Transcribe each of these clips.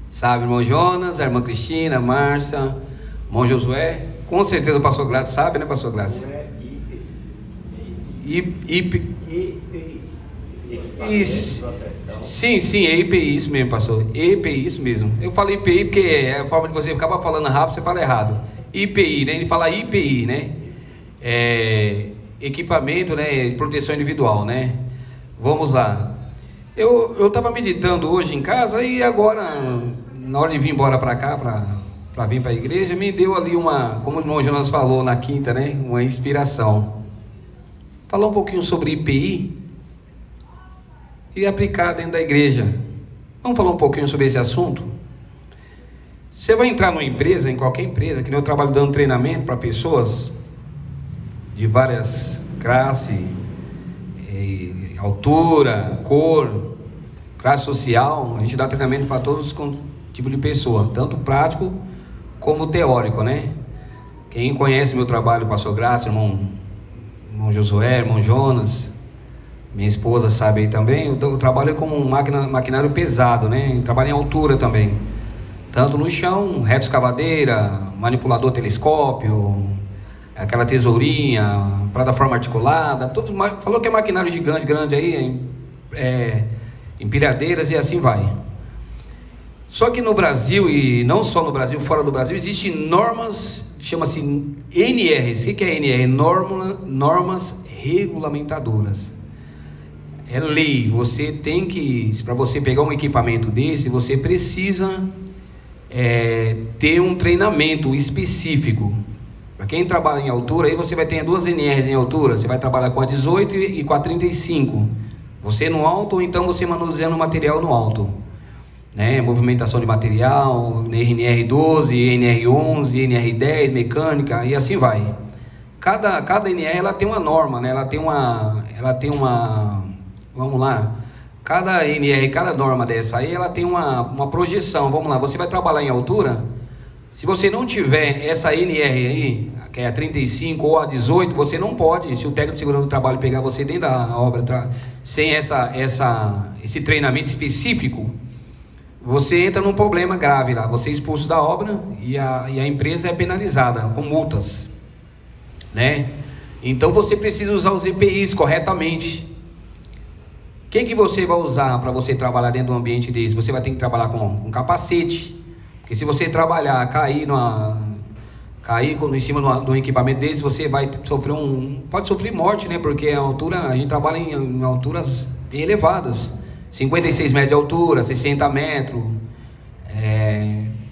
Sabe, irmão Jonas, a irmã Cristina, a Márcia, irmão Josué. Com certeza o pastor Gládio sabe, né, pastor Gládio? Isso. Sim, é IPI, isso mesmo, pastor. EPI, isso mesmo. Eu falo IPI porque é a forma de você acaba falando rápido, você fala errado. IPI, né? Ele fala IPI, né? Equipamento, né? De proteção individual, né? Vamos lá. Eu estava meditando hoje em casa e agora, na hora de vir embora para cá, para vir para a igreja, me deu ali como o irmão Jonas falou na quinta, né? Uma inspiração. Falar um pouquinho sobre IPI e aplicar dentro da igreja. Vamos falar um pouquinho sobre esse assunto? Você vai entrar numa empresa, em qualquer empresa, que nem eu trabalho dando treinamento para pessoas de várias classes, altura, cor, classe social. A gente dá treinamento para todos os tipos de pessoa, tanto prático como teórico, né? Quem conhece meu trabalho, pastor Graça, irmão Josué, irmão Jonas, minha esposa sabe aí também, eu trabalho com maquinário pesado, né? Eu trabalho em altura também, tanto no chão, reto escavadeira, manipulador telescópio, aquela tesourinha, plataforma articulada, falou que é maquinário gigante, grande aí, empilhadeiras e assim vai. Só que no Brasil, e não só no Brasil, fora do Brasil, existem normas, chama-se NRs. O que é NR? Normas regulamentadoras. É lei. Você tem que, para você pegar um equipamento desse, você precisa ter um treinamento específico. Para quem trabalha em altura, aí você vai ter duas NRs em altura. Você vai trabalhar com a 18 e com a 35. Você no alto, ou então você manuseando o material no alto, né? Movimentação de material, NR12, NR11, NR10, mecânica, e assim vai. Cada NR ela tem uma norma, né? Ela tem uma, vamos lá, cada NR, cada norma dessa aí, ela tem uma projeção. Vamos lá, você vai trabalhar em altura. Se você não tiver essa NR aí, que é a 35 ou a 18, você não pode, se o técnico de segurança do trabalho pegar você dentro da obra, sem esse treinamento específico, você entra num problema grave lá, você é expulso da obra e a empresa é penalizada com multas, né? Então você precisa usar os EPIs corretamente. Quem que você vai usar para você trabalhar dentro de um ambiente desse? Você vai ter que trabalhar com um capacete, porque se você trabalhar, cair em cima de um equipamento desse, você vai sofrer pode sofrer morte, né? Porque a gente trabalha em alturas bem elevadas, 56 metros de altura, 60 metros.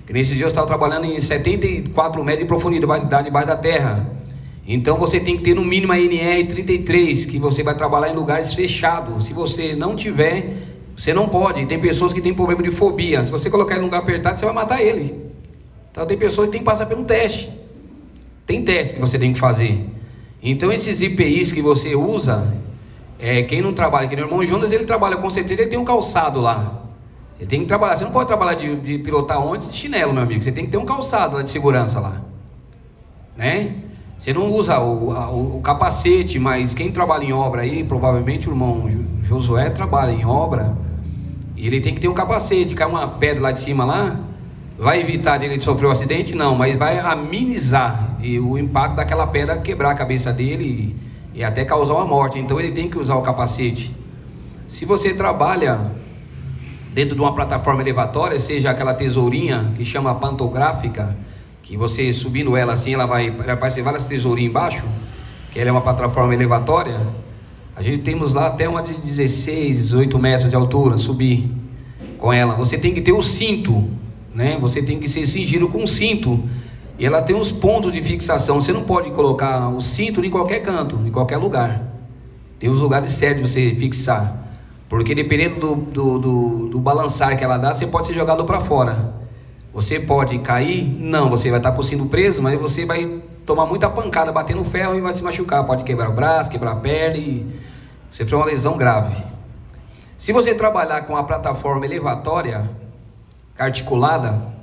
Nesses dias eu estava trabalhando em 74 metros de profundidade debaixo da terra. Então você tem que ter no mínimo a NR33, que você vai trabalhar em lugares fechados. Se você não tiver, você não pode. Tem pessoas que têm problema de fobia. Se você colocar ele num lugar apertado, você vai matar ele. Então tem pessoas que têm que passar por um teste. Tem teste que você tem que fazer. Então esses IPIs que você usa, quem não trabalha, que nem o irmão Jonas, ele trabalha com certeza, ele tem um calçado lá. Ele tem que trabalhar, você não pode trabalhar de pilotar onde de chinelo, meu amigo. Você tem que ter um calçado lá de segurança lá, né? Você não usa o capacete, mas quem trabalha em obra aí, provavelmente o irmão Josué trabalha em obra, e ele tem que ter um capacete. Cai uma pedra lá de cima lá, vai evitar dele de sofrer um acidente? Não, mas vai amenizar o impacto daquela pedra, quebrar a cabeça dele e até causar uma morte. Então ele tem que usar o capacete. Se você trabalha dentro de uma plataforma elevatória, seja aquela tesourinha que chama pantográfica, que você subindo ela assim, ela vai aparecer várias tesourinhas embaixo, que ela é uma plataforma elevatória. A gente temos lá até uma de 16, 18 metros de altura, subir com ela. Você tem que ter o cinto, né? Você tem que ser cingido com o cinto, e ela tem uns pontos de fixação. Você não pode colocar o cinto em qualquer canto, em qualquer lugar. Tem os lugares certos de você fixar, porque dependendo do balançar que ela dá, você pode ser jogado para fora. Você pode cair? Não, você vai estar com o cinto preso, mas você vai tomar muita pancada, bater no ferro e vai se machucar. Pode quebrar o braço, quebrar a perna e você ter uma lesão grave. Se você trabalhar com a plataforma elevatória articulada,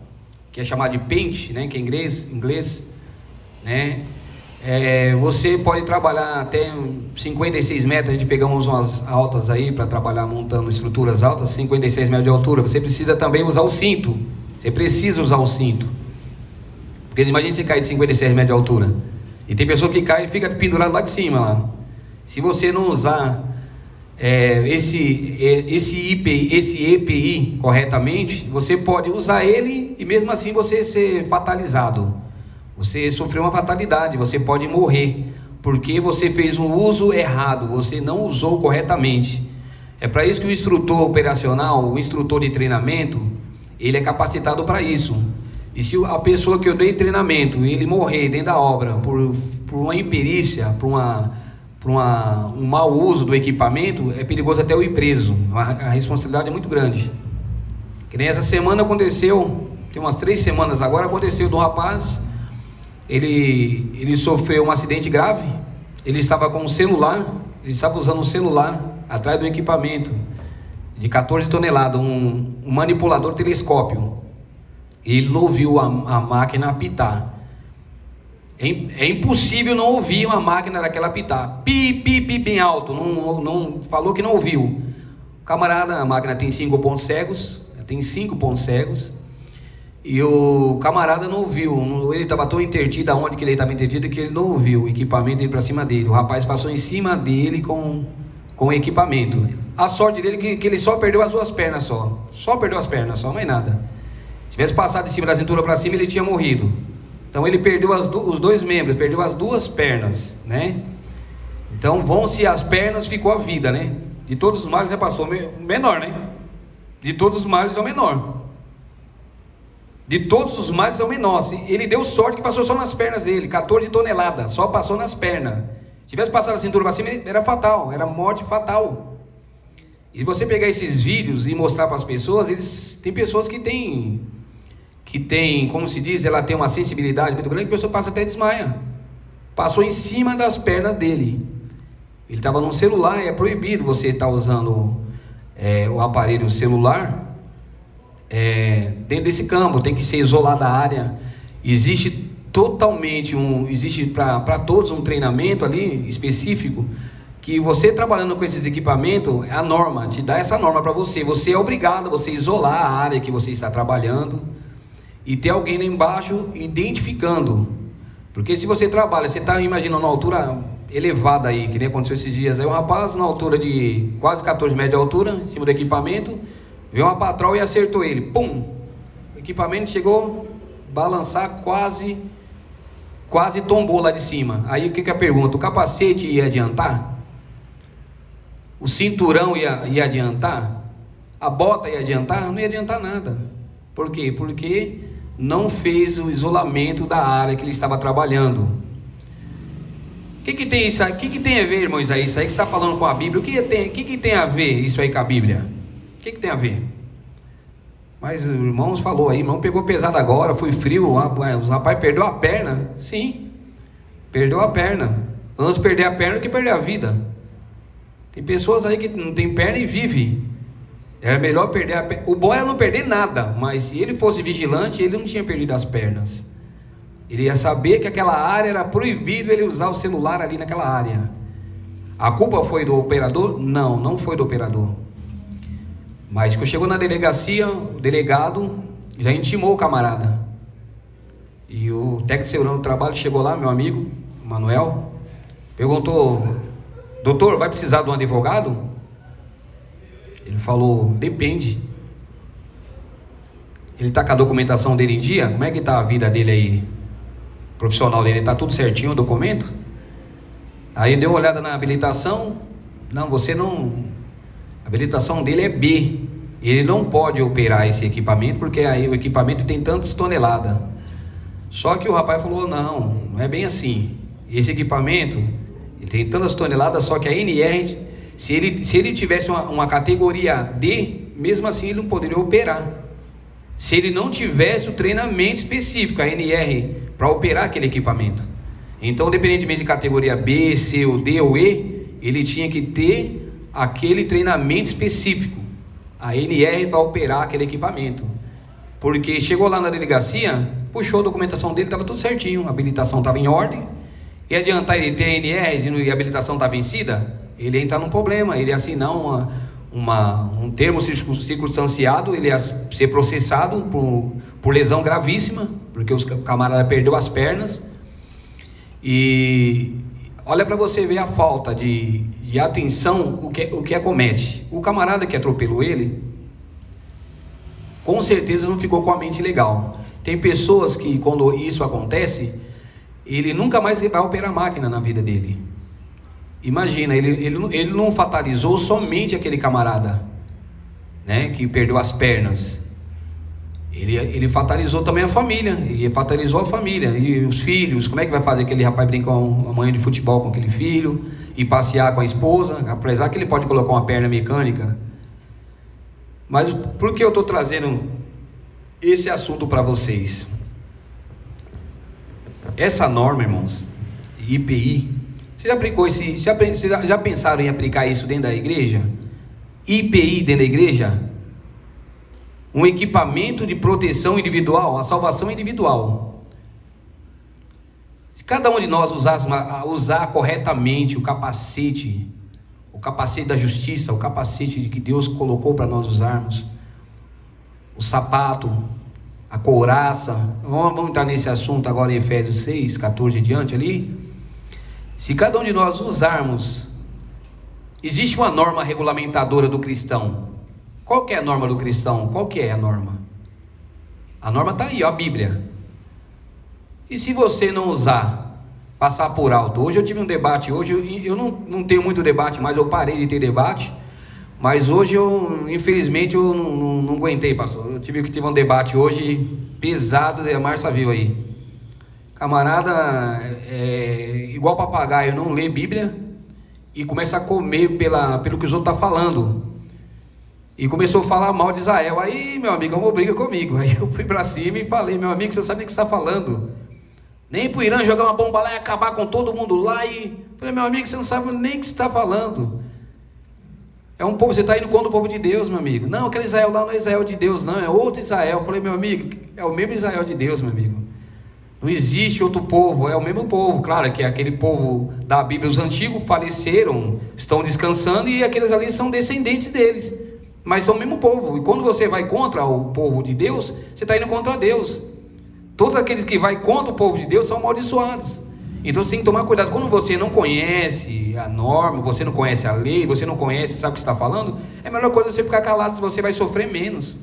que é chamada de pente, né, que é inglês, né, você pode trabalhar até 56 metros. A gente pegamos umas altas aí para trabalhar montando estruturas altas, 56 metros de altura. Você precisa também usar o cinto Você precisa usar o cinto. Porque imagine você cair de 56 metros de altura. E tem pessoa que cai e fica pendurado lá de cima lá. Se você não usar esse EPI corretamente, você pode usar ele e mesmo assim você ser fatalizado. Você sofreu uma fatalidade, você pode morrer, porque você fez um uso errado, você não usou corretamente. É para isso que o instrutor operacional, o instrutor de treinamento, ele é capacitado para isso. E se a pessoa que eu dei treinamento, ele morrer dentro da obra por uma imperícia, por um mau uso do equipamento, é perigoso até eu ir preso. A responsabilidade é muito grande. Que nem essa semana aconteceu, tem umas 3 semanas agora, aconteceu de um rapaz, ele sofreu um acidente grave, ele estava com um celular, ele estava usando um celular atrás do equipamento de 14 toneladas, um manipulador telescópio. Ele não ouviu a máquina apitar. É impossível não ouvir uma máquina daquela apitar. Pi, pi, pi, bem alto. Não falou que não ouviu. O camarada, a máquina tem 5 pontos cegos. Tem 5 pontos cegos. E o camarada não ouviu. Ele estava tão intertido, aonde que ele estava intertido, que ele não ouviu o equipamento ir para cima dele. O rapaz passou em cima dele com o equipamento. A sorte dele é que ele só perdeu as 2 pernas só. Só perdeu as pernas só, mais nada. Se tivesse passado de cima da cintura para cima, ele tinha morrido. Então ele perdeu os 2 membros, perdeu as 2 pernas, né? Então vão-se as pernas, ficou a vida, né? De todos os males, né, pastor? Menor, né? De todos os males é o menor. De todos os males é o menor. Ele deu sorte que passou só nas pernas dele, 14 toneladas, só passou nas pernas. Se tivesse passado a cintura para cima, era fatal, era morte fatal. E você pegar esses vídeos e mostrar para as pessoas, tem pessoas que tem, como se diz, ela tem uma sensibilidade muito grande, que a pessoa passa até desmaia. Passou em cima das pernas dele. Ele estava num celular, é proibido você estar usando o aparelho celular dentro desse campo, tem que ser isolada a área. Existe para todos um treinamento ali específico, que você trabalhando com esses equipamentos, a norma, te dá essa norma para você. Você é obrigado a você isolar a área que você está trabalhando e ter alguém lá embaixo identificando. Porque se você trabalha, você está imaginando uma altura elevada aí, que nem aconteceu esses dias, aí um rapaz na altura de quase 14 metros de altura, em cima do equipamento, veio uma patroa e acertou ele, pum! O equipamento chegou a balançar, quase tombou lá de cima. Aí o que é a pergunta? O capacete ia adiantar? O cinturão ia adiantar? A bota ia adiantar? Não ia adiantar nada. Por quê? Porque não fez o isolamento da área que ele estava trabalhando. O que tem isso aí? O que tem a ver, irmão Isaías? Isso aí que você está falando com a Bíblia? O que tem a ver isso aí com a Bíblia? O que tem a ver? Mas o irmão falou aí, o irmão pegou pesado agora, foi frio, o rapaz perdeu a perna. Sim, perdeu a perna. Antes de perder a perna do que perder a vida. Tem pessoas aí que não tem perna e vive. Era melhor perder a perna. O bom é não perder nada, mas se ele fosse vigilante, ele não tinha perdido as pernas. Ele ia saber que aquela área era proibido ele usar o celular ali naquela área. A culpa foi do operador? Não, não foi do operador. Mas quando chegou na delegacia, o delegado já intimou o camarada. E o técnico de segurança do trabalho chegou lá, meu amigo, Manuel, perguntou: doutor, vai precisar de um advogado? Ele falou: depende. Ele está com a documentação dele em dia? Como é que está a vida dele aí? Profissional dele, está tudo certinho o documento? Aí deu uma olhada na habilitação. Não, você não... A habilitação dele é B. Ele não pode operar esse equipamento, porque aí o equipamento tem tantas toneladas. Só que o rapaz falou: não é bem assim. Esse equipamento, ele tem tantas toneladas, só que a NR, se ele tivesse uma categoria D, mesmo assim ele não poderia operar. Se ele não tivesse o treinamento específico, a NR, para operar aquele equipamento. Então, independentemente de categoria B, C, ou D ou E, ele tinha que ter aquele treinamento específico, a NR, para operar aquele equipamento. Porque chegou lá na delegacia, puxou a documentação dele, estava tudo certinho, a habilitação estava em ordem. E adiantar ele ter NRs e a habilitação está vencida, ele ia entrar num problema, ele ia assinar um termo circunstanciado, ele ia ser processado por lesão gravíssima, porque o camarada perdeu as pernas. E olha para você ver a falta de atenção, o que acomete. O camarada que atropelou ele, com certeza não ficou com a mente legal. Tem pessoas que, quando isso acontece, ele nunca mais vai operar máquina na vida dele. Imagina, ele não fatalizou somente aquele camarada, né, que perdeu as pernas. Ele fatalizou também a família, e fatalizou a família, e os filhos. Como é que vai fazer aquele rapaz brincar uma manhã de futebol com aquele filho, e passear com a esposa, apesar que ele pode colocar uma perna mecânica? Mas por que eu estou trazendo esse assunto para vocês? Essa norma, irmãos, IPI, você já aplicou já pensaram em aplicar isso dentro da igreja? IPI dentro da igreja? Um equipamento de proteção individual, a salvação individual. Se cada um de nós usar corretamente o capacete da justiça, o capacete de que Deus colocou para nós usarmos, o sapato, a couraça, vamos entrar nesse assunto agora em Efésios 6, 14 em diante ali. Se cada um de nós usarmos, existe uma norma regulamentadora do cristão. Qual que é a norma do cristão? Qual que é a norma? A norma está aí, ó, a Bíblia. E se você não usar, passar por alto? Hoje eu tive um debate, eu não tenho muito debate, mas eu parei de ter debate. Mas hoje infelizmente, eu não aguentei, pastor. Eu tive um debate hoje pesado, a Márcia viu aí. Camarada, igual papagaio, não lê Bíblia e começa a comer pelo que os outros estão falando. E começou a falar mal de Israel. Aí, meu amigo, arrumou briga comigo. Aí eu fui para cima e falei: meu amigo, você sabe o que você está falando? Nem para o Irã jogar uma bomba lá e acabar com todo mundo lá. E falei: meu amigo, você não sabe nem o que você está falando. É um povo, você está indo contra o povo de Deus, meu amigo. Não, aquele Israel lá não é Israel de Deus, não, é outro Israel. Eu falei: meu amigo, é o mesmo Israel de Deus, meu amigo. Não existe outro povo, é o mesmo povo. Claro que aquele povo da Bíblia, os antigos faleceram, estão descansando, e aqueles ali são descendentes deles. Mas são o mesmo povo. E quando você vai contra o povo de Deus, você está indo contra Deus. Todos aqueles que vai contra o povo de Deus são amaldiçoados. Então você tem que tomar cuidado. Quando você não conhece a norma, você não conhece a lei, você não conhece, sabe o que está falando, é a melhor coisa você ficar calado, você vai sofrer menos.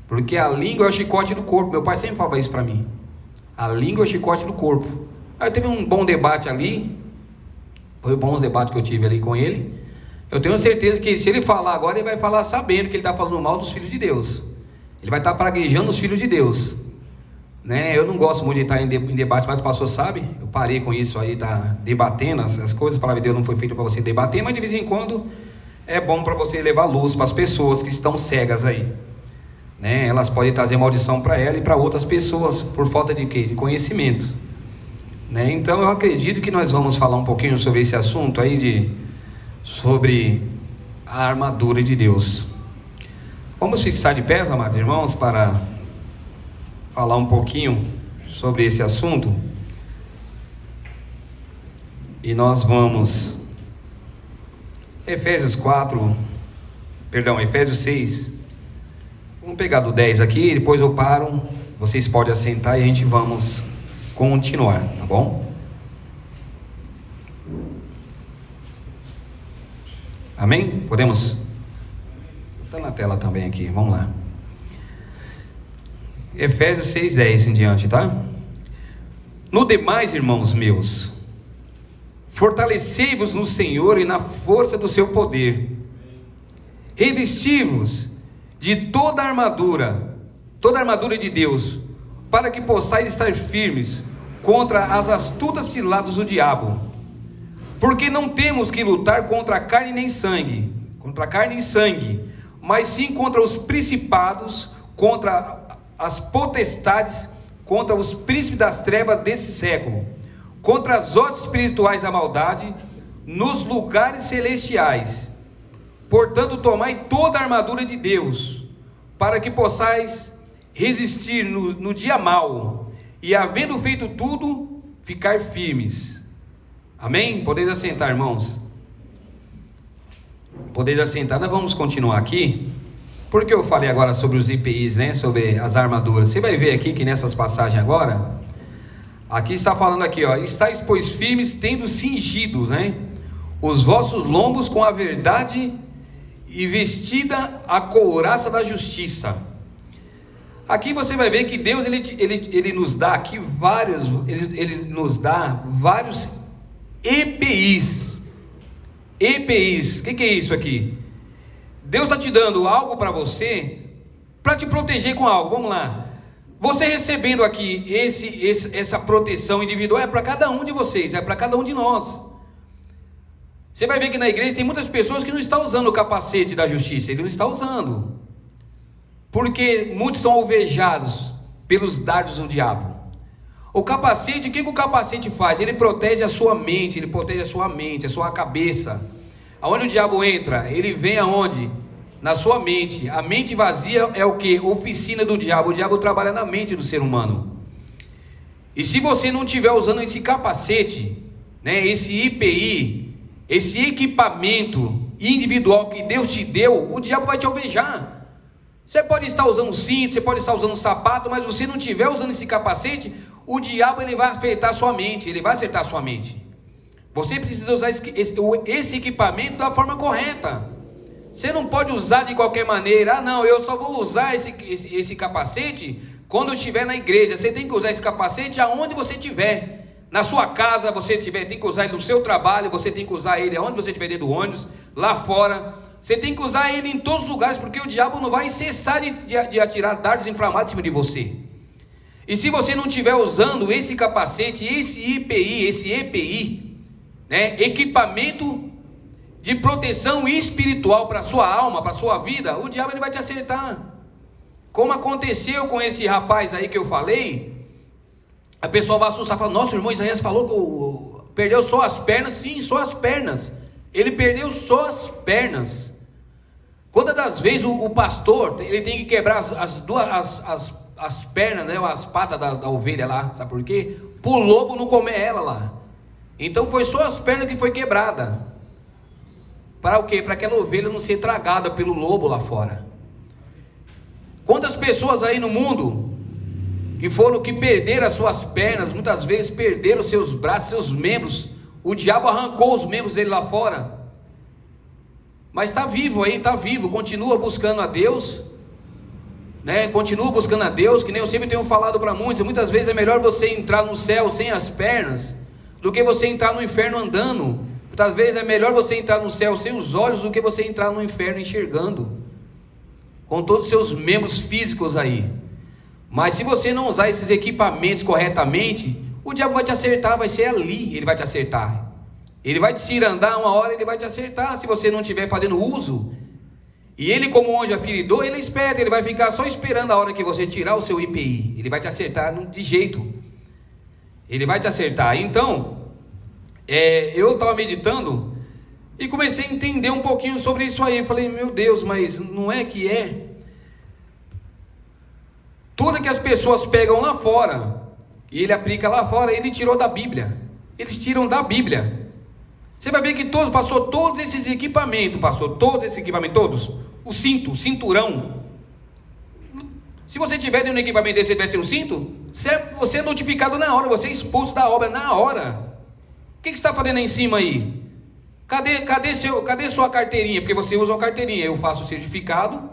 Porque a língua é o chicote do corpo. Meu pai sempre falava isso para mim. A língua é o chicote do corpo. Aí teve um bom debate ali. Foi bons debates que eu tive ali com ele. Eu tenho certeza que se ele falar agora, ele vai falar sabendo que ele está falando mal dos filhos de Deus. Ele vai estar praguejando os filhos de Deus, né? Eu não gosto muito de estar em debate, mas o pastor sabe. Eu parei com isso aí, tá debatendo as coisas. A palavra de Deus não foi feita para você debater, mas de vez em quando é bom para você levar luz para as pessoas que estão cegas aí, né? Elas podem trazer maldição para ela e para outras pessoas por falta de quê? De conhecimento, né? Então eu acredito que nós vamos falar um pouquinho sobre esse assunto aí sobre a armadura de Deus. Vamos fixar de pés, amados irmãos, para falar um pouquinho sobre esse assunto. E nós vamos Efésios 6. Vamos pegar do 10 aqui, depois eu paro, vocês podem assentar e a gente vamos continuar, tá bom? Amém? Podemos? Está na tela também aqui, vamos lá. Efésios 6:10 em diante, tá? No demais, irmãos meus, fortalecei-vos no Senhor e na força do seu poder. Revesti-vos de toda a armadura de Deus, para que possais estar firmes contra as astutas ciladas do diabo. Porque não temos que lutar contra carne e sangue, mas sim contra os principados, contra as potestades, contra os príncipes das trevas desse século, contra as hostes espirituais da maldade nos lugares celestiais. Portanto, tomai toda a armadura de Deus, para que possais resistir no dia mau, e havendo feito tudo, ficar firmes. Amém? Podeis assentar, irmãos. Podeis assentar. Nós vamos continuar aqui. Por que eu falei agora sobre os EPIs, né? Sobre as armaduras. Você vai ver aqui que nessas passagens agora, aqui está falando aqui, ó, estáis pois firmes, tendo cingido, né, os vossos lombos com a verdade e vestida a couraça da justiça. Aqui você vai ver que Deus ele nos dá aqui ele nos dá vários EPIs. EPIs, o que é isso aqui? Deus está te dando algo para você, para te proteger com algo. Vamos lá. Você recebendo aqui essa proteção individual é para cada um de vocês, é para cada um de nós. Você vai ver que na igreja tem muitas pessoas que não estão usando o capacete da justiça, ele não está usando, porque muitos são alvejados pelos dardos do diabo. O capacete, o que o capacete faz? Ele protege a sua mente, ele protege a sua cabeça. Aonde o diabo entra, ele vem aonde? Na sua mente. A mente vazia é o que? Oficina do diabo. O diabo trabalha na mente do ser humano. E se você não estiver usando esse capacete, né, esse EPI, esse equipamento individual que Deus te deu, o diabo vai te alvejar. Você pode estar usando cinto, você pode estar usando sapato, mas se você não estiver usando esse capacete, o diabo ele vai acertar a sua mente, ele vai acertar a sua mente. Você precisa usar esse equipamento da forma correta. Você não pode usar de qualquer maneira. Ah não, eu só vou usar esse capacete quando eu estiver na igreja. Você tem que usar esse capacete aonde você estiver. Na sua casa você tem que usar ele no seu trabalho, você tem que usar ele aonde você estiver, dentro do ônibus, lá fora. Você tem que usar ele em todos os lugares, porque o diabo não vai cessar de atirar dardos inflamados em cima de você. E se você não estiver usando esse capacete, esse EPI, né, equipamento de proteção espiritual para a sua alma, para a sua vida, o diabo ele vai te acertar. Como aconteceu com esse rapaz aí que eu falei, a pessoa vai assustar, fala, nossa, o irmão Isaías falou que perdeu só as pernas. Sim, só as pernas. Ele perdeu só as pernas. Quantas das vezes o pastor, ele tem que quebrar as pernas, né, as patas da ovelha lá, sabe por quê? Para o lobo não comer ela lá. Então foi só as pernas que foi quebrada. Para o quê? Para aquela ovelha não ser tragada pelo lobo lá fora. Quantas pessoas aí no mundo que perderam as suas pernas, muitas vezes perderam seus braços, seus membros, o diabo arrancou os membros dele lá fora, mas está vivo aí, está vivo, continua buscando a Deus, né? Continua buscando a Deus, que nem eu sempre tenho falado para muitos, muitas vezes é melhor você entrar no céu sem as pernas, do que você entrar no inferno andando. Muitas vezes é melhor você entrar no céu sem os olhos, do que você entrar no inferno enxergando, com todos os seus membros físicos aí. Mas se você não usar esses equipamentos corretamente, o diabo vai te acertar, vai ser ali, ele vai te acertar. Ele vai te cirandar uma hora, ele vai te acertar, se você não estiver fazendo uso. E ele, como anjo aferidor, ele é esperto, ele vai ficar só esperando a hora que você tirar o seu IPI. Ele vai te acertar de jeito. Ele vai te acertar. Então, eu estava meditando e comecei a entender um pouquinho sobre isso aí. Eu falei, meu Deus, mas não é que é? Tudo que as pessoas pegam lá fora, e ele aplica lá fora, ele tirou da Bíblia. Eles tiram da Bíblia. Você vai ver que todos esses equipamentos, todos, o cinto, o cinturão. Se você tiver dentro do equipamento desse, você tiver sem um cinto, você é notificado na hora, você é expulso da obra na hora. O que você está fazendo aí em cima aí? Cadê sua carteirinha? Porque você usa uma carteirinha. Eu faço o certificado,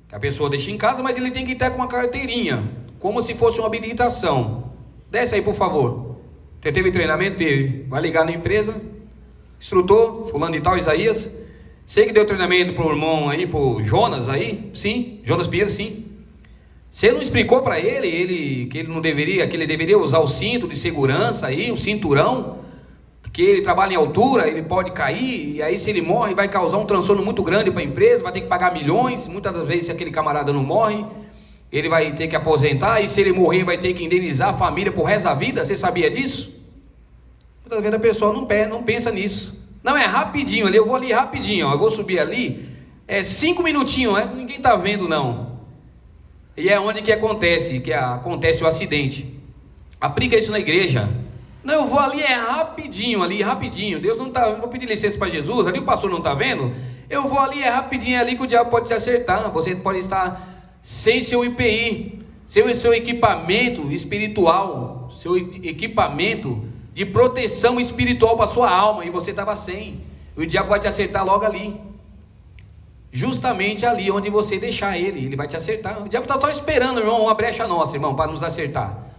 que a pessoa deixa em casa, mas ele tem que estar com uma carteirinha, como se fosse uma habilitação. Desce aí, por favor. Você teve treinamento? Teve. Vai ligar na empresa. Instrutor, fulano de tal, Isaías. Sei que deu treinamento pro irmão aí, pro Jonas aí. Sim, Jonas Pinheiro, sim. Você não explicou para ele que ele deveria usar o cinto de segurança aí, o cinturão, porque ele trabalha em altura, ele pode cair, e aí se ele morre vai causar um transtorno muito grande para a empresa, vai ter que pagar milhões. Muitas das vezes, se aquele camarada não morre, ele vai ter que aposentar, e se ele morrer vai ter que indenizar a família por resto da vida. Você sabia disso? Muitas vezes a pessoa não pensa nisso. Não, é rapidinho ali, eu vou ali rapidinho, ó, eu vou subir ali, 5 minutinhos, ninguém está vendo não. E é onde que acontece o acidente. Aplica isso na igreja. Não, eu vou ali, rapidinho. Deus não está, eu vou pedir licença para Jesus, ali o pastor não está vendo, Eu vou ali, é rapidinho, é ali que o diabo pode te acertar. Você pode estar sem seu IPI, sem seu equipamento espiritual, seu equipamento de proteção espiritual para sua alma, e você estava sem. O diabo vai te acertar logo ali, justamente ali onde você deixar ele vai te acertar. O diabo está só esperando, irmão, uma brecha nossa, irmão, para nos acertar.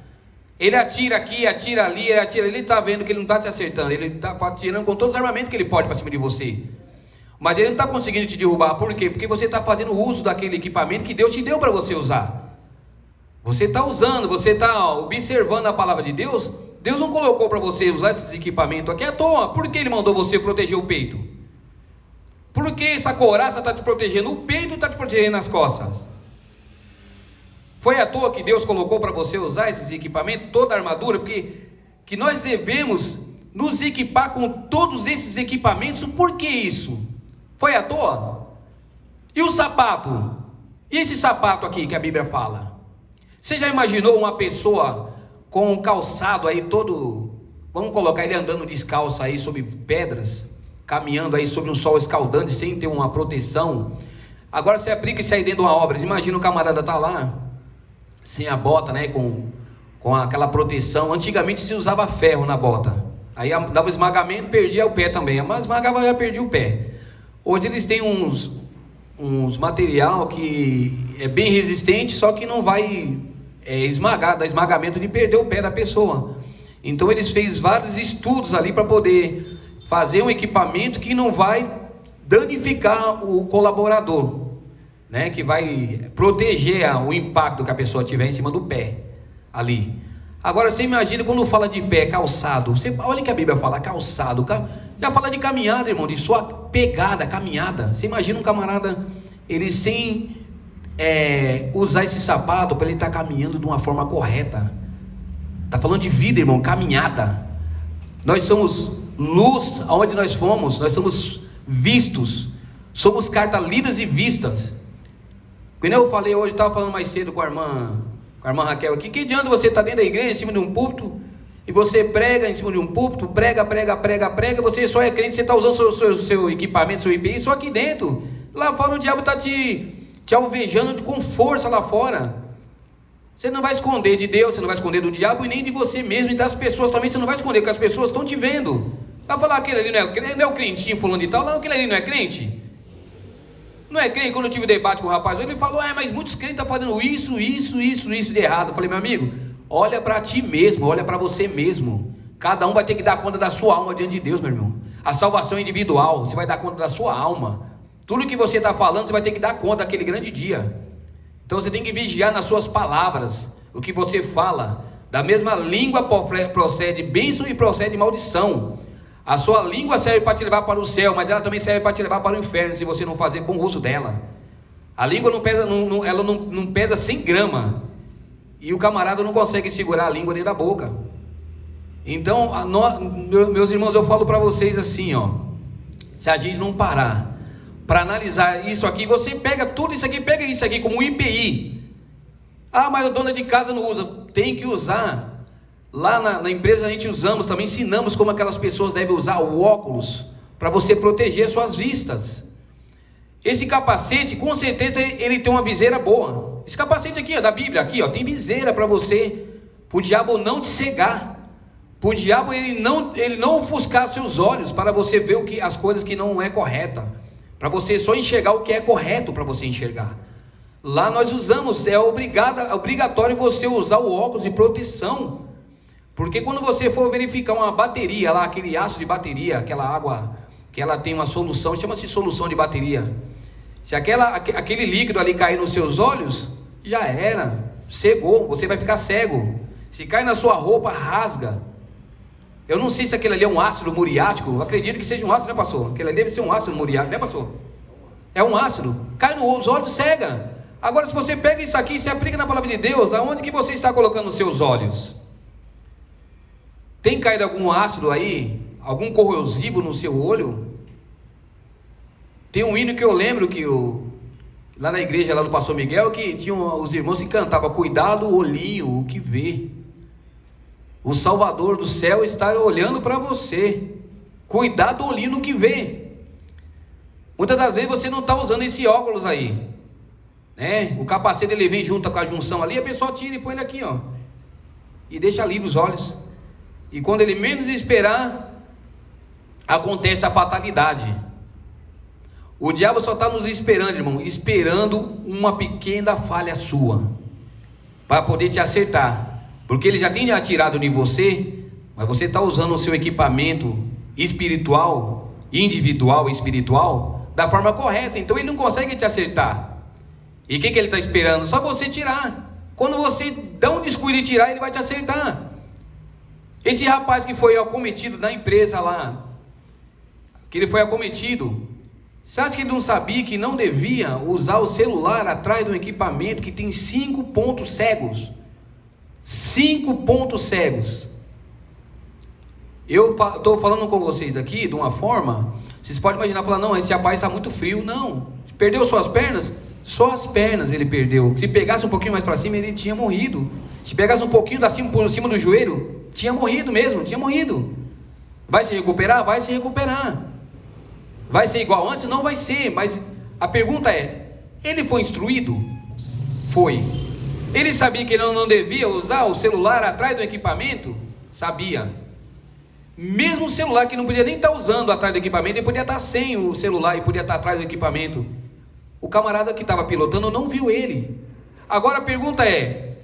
Ele atira aqui, atira ali, ele está vendo que ele não está te acertando, ele está atirando com todos os armamentos que ele pode para cima de você, mas ele não está conseguindo te derrubar. Por quê? Porque você está fazendo uso daquele equipamento que Deus te deu para você usar. Você está usando, você está observando a palavra de Deus. Deus não colocou para você usar esses equipamentos aqui à toa. Por que Ele mandou você proteger o peito? Por que essa couraça está te protegendo o peito, está te protegendo as costas? Foi à toa que Deus colocou para você usar esses equipamentos, toda a armadura? Porque que nós devemos nos equipar com todos esses equipamentos. Por que isso? Foi à toa? E o sapato? E esse sapato aqui que a Bíblia fala? Você já imaginou uma pessoa com um calçado aí todo, vamos colocar ele andando descalço aí sobre pedras, caminhando aí sobre um sol escaldante, sem ter uma proteção? Agora você aplica isso aí dentro de uma obra. Imagina o camarada tá lá, sem a bota, né, com aquela proteção. Antigamente se usava ferro na bota, aí dava esmagamento, perdia o pé também, mas esmagava, já perdia o pé. Hoje eles têm uns material que é bem resistente, só que não vai esmagar, dar esmagamento de perder o pé da pessoa. Então eles fez vários estudos ali para poder fazer um equipamento que não vai danificar o colaborador, né? Que vai proteger o impacto que a pessoa tiver em cima do pé ali. Agora você imagina quando fala de pé, calçado. Olha que a Bíblia fala, calçado. Já fala de caminhada, irmão, de sua pegada, caminhada. Você imagina um camarada, ele sem usar esse sapato para ele estar caminhando de uma forma correta. Está falando de vida, irmão, caminhada. Nós somos luz aonde nós fomos, nós somos vistos, somos cartas lidas e vistas. Quando eu falei hoje, estava falando mais cedo com a irmã Raquel aqui, que adianta você estar dentro da igreja, em cima de um púlpito, e você prega em cima de um púlpito, prega, você só é crente, você está usando seu equipamento, seu IPI, só aqui dentro. Lá fora o diabo está te alvejando com força lá fora. Você não vai esconder de Deus, você não vai esconder do diabo e nem de você mesmo e das pessoas também. Você não vai esconder, porque as pessoas estão te vendo. Vai falar, aquele ali não é o crentinho fulano de tal, não, aquele ali não é crente. Não é crente. Quando eu tive debate com o rapaz, ele falou, mas muitos crentes estão fazendo isso de errado. Eu falei, meu amigo, olha para ti mesmo, olha para você mesmo. Cada um vai ter que dar conta da sua alma diante de Deus, meu irmão. A salvação é individual, você vai dar conta da sua alma. Tudo que você está falando, você vai ter que dar conta daquele grande dia. Então você tem que vigiar nas suas palavras, o que você fala. Da mesma língua procede bênção e procede maldição. A sua língua serve para te levar para o céu, mas ela também serve para te levar para o inferno, se você não fazer bom uso dela. A língua não pesa, ela não pesa 100 gramas, e o camarada não consegue segurar a língua dentro da boca. Então, meus irmãos, eu falo para vocês assim, se a gente não parar para analisar isso aqui, você pega tudo isso aqui, pega isso aqui como IPI. Mas a dona de casa não usa. Tem que usar. Lá na empresa a gente usamos, também ensinamos como aquelas pessoas devem usar o óculos para você proteger suas vistas. Esse capacete, com certeza, ele tem uma viseira boa. Esse capacete aqui, da Bíblia, aqui, tem viseira para você, para o diabo não te cegar, para o diabo ele não ofuscar seus olhos, para você ver as coisas que não é correta, para você só enxergar o que é correto para você enxergar. Lá nós usamos, é obrigatório você usar o óculos de proteção, porque quando você for verificar uma bateria lá, aquele aço de bateria, aquela água, que ela tem uma solução, chama-se solução de bateria. Se aquele líquido ali cair nos seus olhos, já era, cegou, você vai ficar cego. Se cai na sua roupa, rasga. Eu não sei se aquele ali é um ácido muriático, eu acredito que seja um ácido, né, pastor? Aquele ali deve ser um ácido muriático, né, pastor? É um ácido, cai nos olhos, cega. Agora, se você pega isso aqui e se aplica na palavra de Deus, aonde que você está colocando os seus olhos? Tem caído algum ácido aí, algum corrosivo no seu olho? Tem um hino que eu lembro que lá na igreja lá do pastor Miguel, que tinha os irmãos que cantavam, cuidado o olhinho, o que vê. O Salvador do céu está olhando para você. Cuidado o olhinho no que vê. Muitas das vezes você não está usando esse óculos aí, né? O capacete ele vem junto com a junção ali, a pessoa tira e põe ele aqui, ó, e deixa livre os olhos. E quando ele menos esperar, acontece a fatalidade. O diabo só está nos esperando, irmão, esperando uma pequena falha sua, para poder te acertar, porque ele já tem atirado em você, mas você está usando o seu equipamento espiritual, individual e espiritual, da forma correta, então ele não consegue te acertar. E o que ele está esperando? Só você tirar. Quando você dá um descuido de tirar, ele vai te acertar. Esse rapaz que foi acometido na empresa lá, que ele foi acometido, você acha que ele não sabia que não devia usar o celular atrás de um equipamento que tem 5 pontos cegos? 5 pontos cegos. Eu estou falando com vocês aqui de uma forma, vocês podem imaginar, falar, não, esse rapaz está muito frio. Não, perdeu suas pernas? Só as pernas ele perdeu. Se pegasse um pouquinho mais para cima, ele tinha morrido. Se pegasse um pouquinho por cima do joelho, tinha morrido mesmo, tinha morrido. Vai se recuperar? Vai se recuperar. Vai ser igual antes? Não vai ser. Mas a pergunta é, ele foi instruído? Foi. Ele sabia que ele não devia usar o celular atrás do equipamento? Sabia. Mesmo o celular que não podia nem estar usando atrás do equipamento, ele podia estar sem o celular e podia estar atrás do equipamento. O camarada que estava pilotando não viu ele. Agora a pergunta é,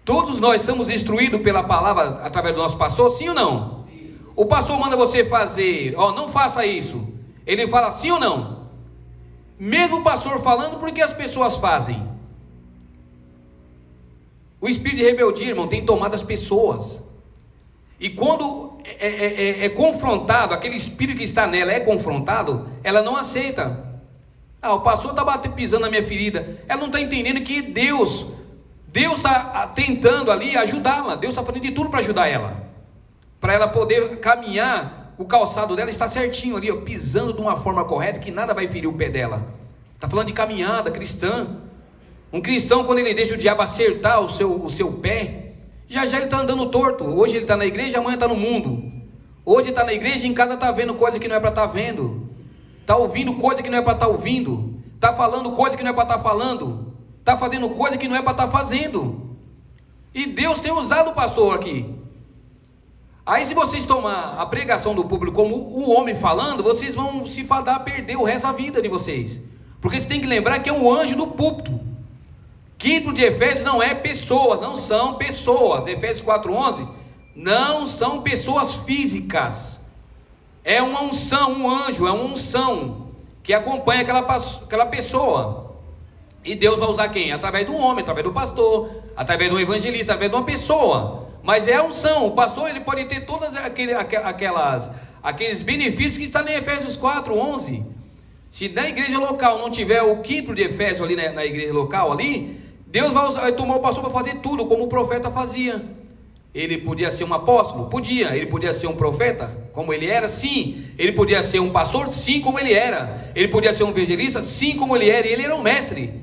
todos nós somos instruídos pela palavra através do nosso pastor, sim ou não? Sim. O pastor manda você fazer, não faça isso. Ele fala sim ou não? Mesmo o pastor falando, por que as pessoas fazem? O espírito de rebeldia, irmão, tem tomado as pessoas. E quando é confrontado, aquele espírito que está nela é confrontado, ela não aceita. O pastor está pisando na minha ferida. Ela não está entendendo que Deus está tentando ali ajudá-la. Deus está fazendo de tudo para ajudar ela, para ela poder caminhar. O calçado dela está certinho ali, pisando de uma forma correta, que nada vai ferir o pé dela. Está falando de caminhada cristã. Um cristão, quando ele deixa o diabo acertar o seu pé, já ele está andando torto. Hoje ele está na igreja, amanhã está no mundo. Hoje está na igreja, em casa está vendo coisa que não é para estar vendo. Está ouvindo coisa que não é para estar ouvindo. Está falando coisa que não é para estar falando. Está fazendo coisa que não é para estar fazendo. E Deus tem usado o pastor aqui. Aí se vocês tomar a pregação do público como o homem falando, vocês vão se fadar a perder o resto da vida de vocês. Porque você tem que lembrar que é um anjo do púlpito. Quinto de Efésios não é pessoas, não são pessoas. Efésios 4:11 não são pessoas físicas. É uma unção, um anjo, é uma unção que acompanha aquela pessoa. E Deus vai usar quem? Através do homem, através do pastor, através do evangelista, através de uma pessoa. Mas é a unção. O pastor ele pode ter todos aqueles benefícios que estão em Efésios 4:11. Se na igreja local não tiver o quinto de Efésios ali na igreja local ali, Deus vai tomar o pastor para fazer tudo, como o profeta fazia. Ele podia ser um apóstolo? Podia. Ele podia ser um profeta? Como ele era? Sim. Ele podia ser um pastor? Sim, como ele era. Ele podia ser um evangelista? Sim, como ele era. E ele era um mestre.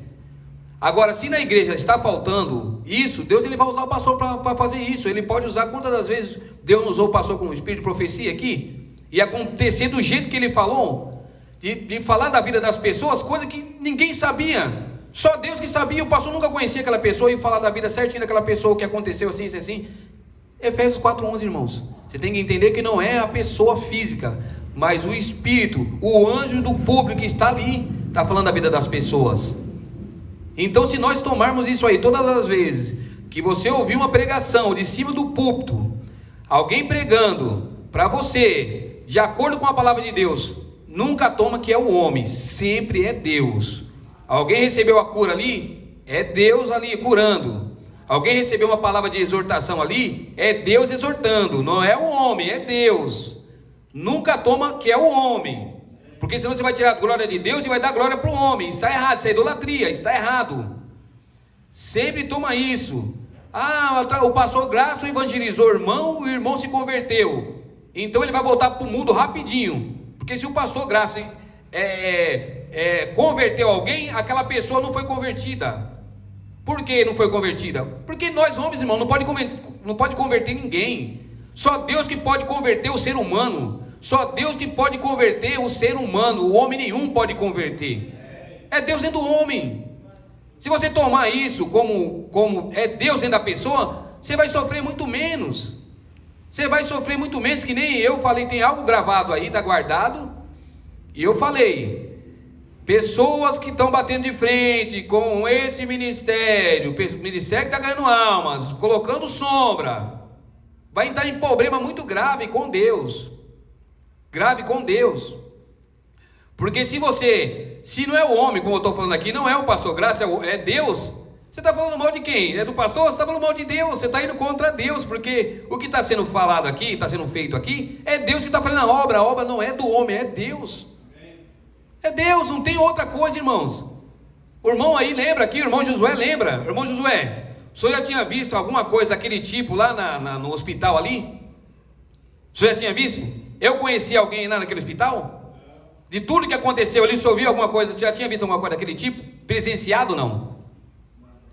Agora, se na igreja está faltando isso, Deus ele vai usar o pastor para fazer isso. Ele pode usar quantas das vezes Deus usou o pastor com o espírito de profecia aqui? E acontecer do jeito que ele falou, de falar da vida das pessoas, coisa que ninguém sabia. Só Deus que sabia. O pastor nunca conhecia aquela pessoa e falar da vida certinho daquela pessoa, o que aconteceu assim, assim. Efésios 4:11, irmãos. Você tem que entender que não é a pessoa física, mas o espírito, o anjo do público que está ali, está falando da vida das pessoas. Então, se nós tomarmos isso aí todas as vezes que você ouvir uma pregação de cima do púlpito, alguém pregando para você, de acordo com a palavra de Deus, nunca toma que é o homem, sempre é Deus. Alguém recebeu a cura ali? É Deus ali curando. Alguém recebeu uma palavra de exortação ali? É Deus exortando, não é o homem, é Deus. Nunca toma que é o homem, porque senão você vai tirar a glória de Deus e vai dar glória para o homem. Está errado, isso é idolatria, está errado. Sempre toma isso. O pastor Graça evangelizou o irmão se converteu, então ele vai voltar para o mundo rapidinho. Porque se o pastor Graça converteu alguém, aquela pessoa não foi convertida. Por que não foi convertida? Porque nós homens, irmão, não pode converter ninguém. Só Deus que pode converter o ser humano. Só Deus que pode converter o ser humano, o homem nenhum pode converter. É Deus dentro do homem. Se você tomar isso como é Deus dentro da pessoa, você vai sofrer muito menos. Você vai sofrer muito menos, que nem eu falei, tem algo gravado aí, está guardado. E eu falei, pessoas que estão batendo de frente com esse ministério que está ganhando almas, colocando sombra, vai entrar em problema muito grave com Deus. Grave com Deus. Porque se não é o homem, como eu estou falando aqui, não é o pastor Graça, é Deus, você está falando mal de quem? É do pastor? Você está falando mal de Deus, você está indo contra Deus, porque o que está sendo falado aqui, está sendo feito aqui, é Deus que está fazendo a obra não é do homem, é Deus. É Deus, não tem outra coisa, irmãos. O irmão aí lembra aqui, o irmão Josué lembra, irmão Josué, o senhor já tinha visto alguma coisa daquele tipo lá no hospital ali? O senhor já tinha visto? Eu conheci alguém lá naquele hospital? De tudo que aconteceu ali, o senhor viu alguma coisa? Você já tinha visto alguma coisa daquele tipo? Presenciado não?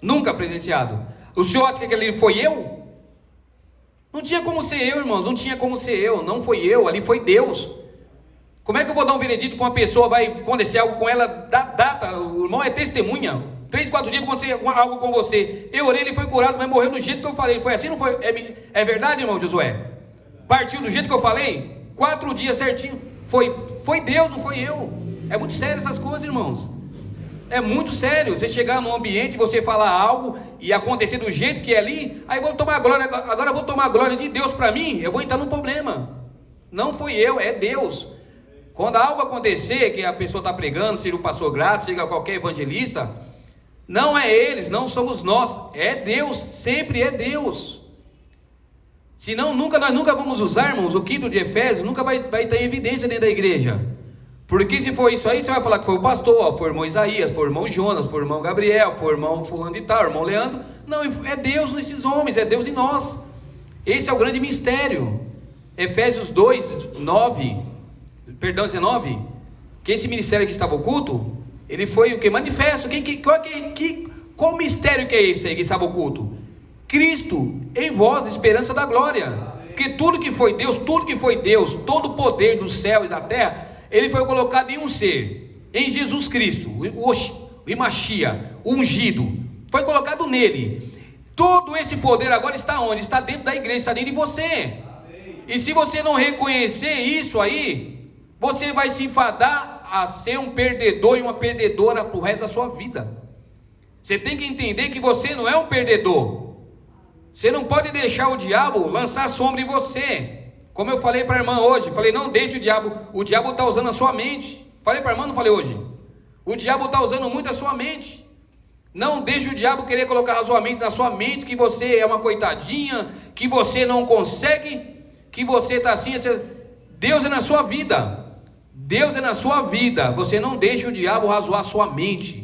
Nunca presenciado. O senhor acha que aquele foi eu? Não tinha como ser eu, irmão. Não tinha como ser eu. Não foi eu, ali foi Deus. Como é que eu vou dar um veredito com uma pessoa, vai acontecer algo com ela, data, o irmão é testemunha. 3, 4 dias vai acontecer algo com você. Eu orei, ele foi curado, mas morreu do jeito que eu falei. Foi assim, não foi? É verdade, irmão Josué? Partiu do jeito que eu falei? 4 dias certinho. Foi Deus, não foi eu. É muito sério essas coisas, irmãos. É muito sério. Você chegar num ambiente, você falar algo e acontecer do jeito que é ali, aí eu vou tomar glória, agora eu vou tomar a glória de Deus para mim, eu vou entrar num problema. Não foi eu, é Deus. Quando algo acontecer, que a pessoa está pregando, seja o pastor Graça, seja qualquer evangelista, não é eles, não somos nós, é Deus, sempre é Deus. Senão nós nunca vamos usar, irmãos, o quinto de Efésios, nunca vai estar em evidência dentro da igreja. Porque se for isso aí, você vai falar que foi o pastor, foi o irmão Isaías, foi o irmão Jonas, foi o irmão Gabriel, foi o irmão fulano de tal, o irmão Leandro. Não, é Deus nesses homens, é Deus em nós. Esse é o grande mistério. Efésios 19, que esse ministério que estava oculto, ele foi o que? Manifesto. Qual mistério que é esse aí que estava oculto? Cristo em vós, esperança da glória. Porque tudo que foi Deus, todo o poder do céu e da terra, ele foi colocado em um ser, em Jesus Cristo, o Machia, o ungido, foi colocado nele. Todo esse poder agora está onde? Está dentro da igreja, está dentro de você. E se você não reconhecer isso aí, você vai se enfadar a ser um perdedor e uma perdedora para o resto da sua vida. Você tem que entender que você não é um perdedor. Você não pode deixar o diabo lançar sombra em você. Como eu falei para a irmã hoje, falei, não deixe o diabo está usando a sua mente. Falei para a irmã, não falei hoje? O diabo está usando muito a sua mente. Não deixe o diabo querer colocar razoamento na sua mente, que você é uma coitadinha, que você não consegue, que você está assim. Deus é na sua vida. Deus é na sua vida. Você não deixe o diabo razoar a sua mente.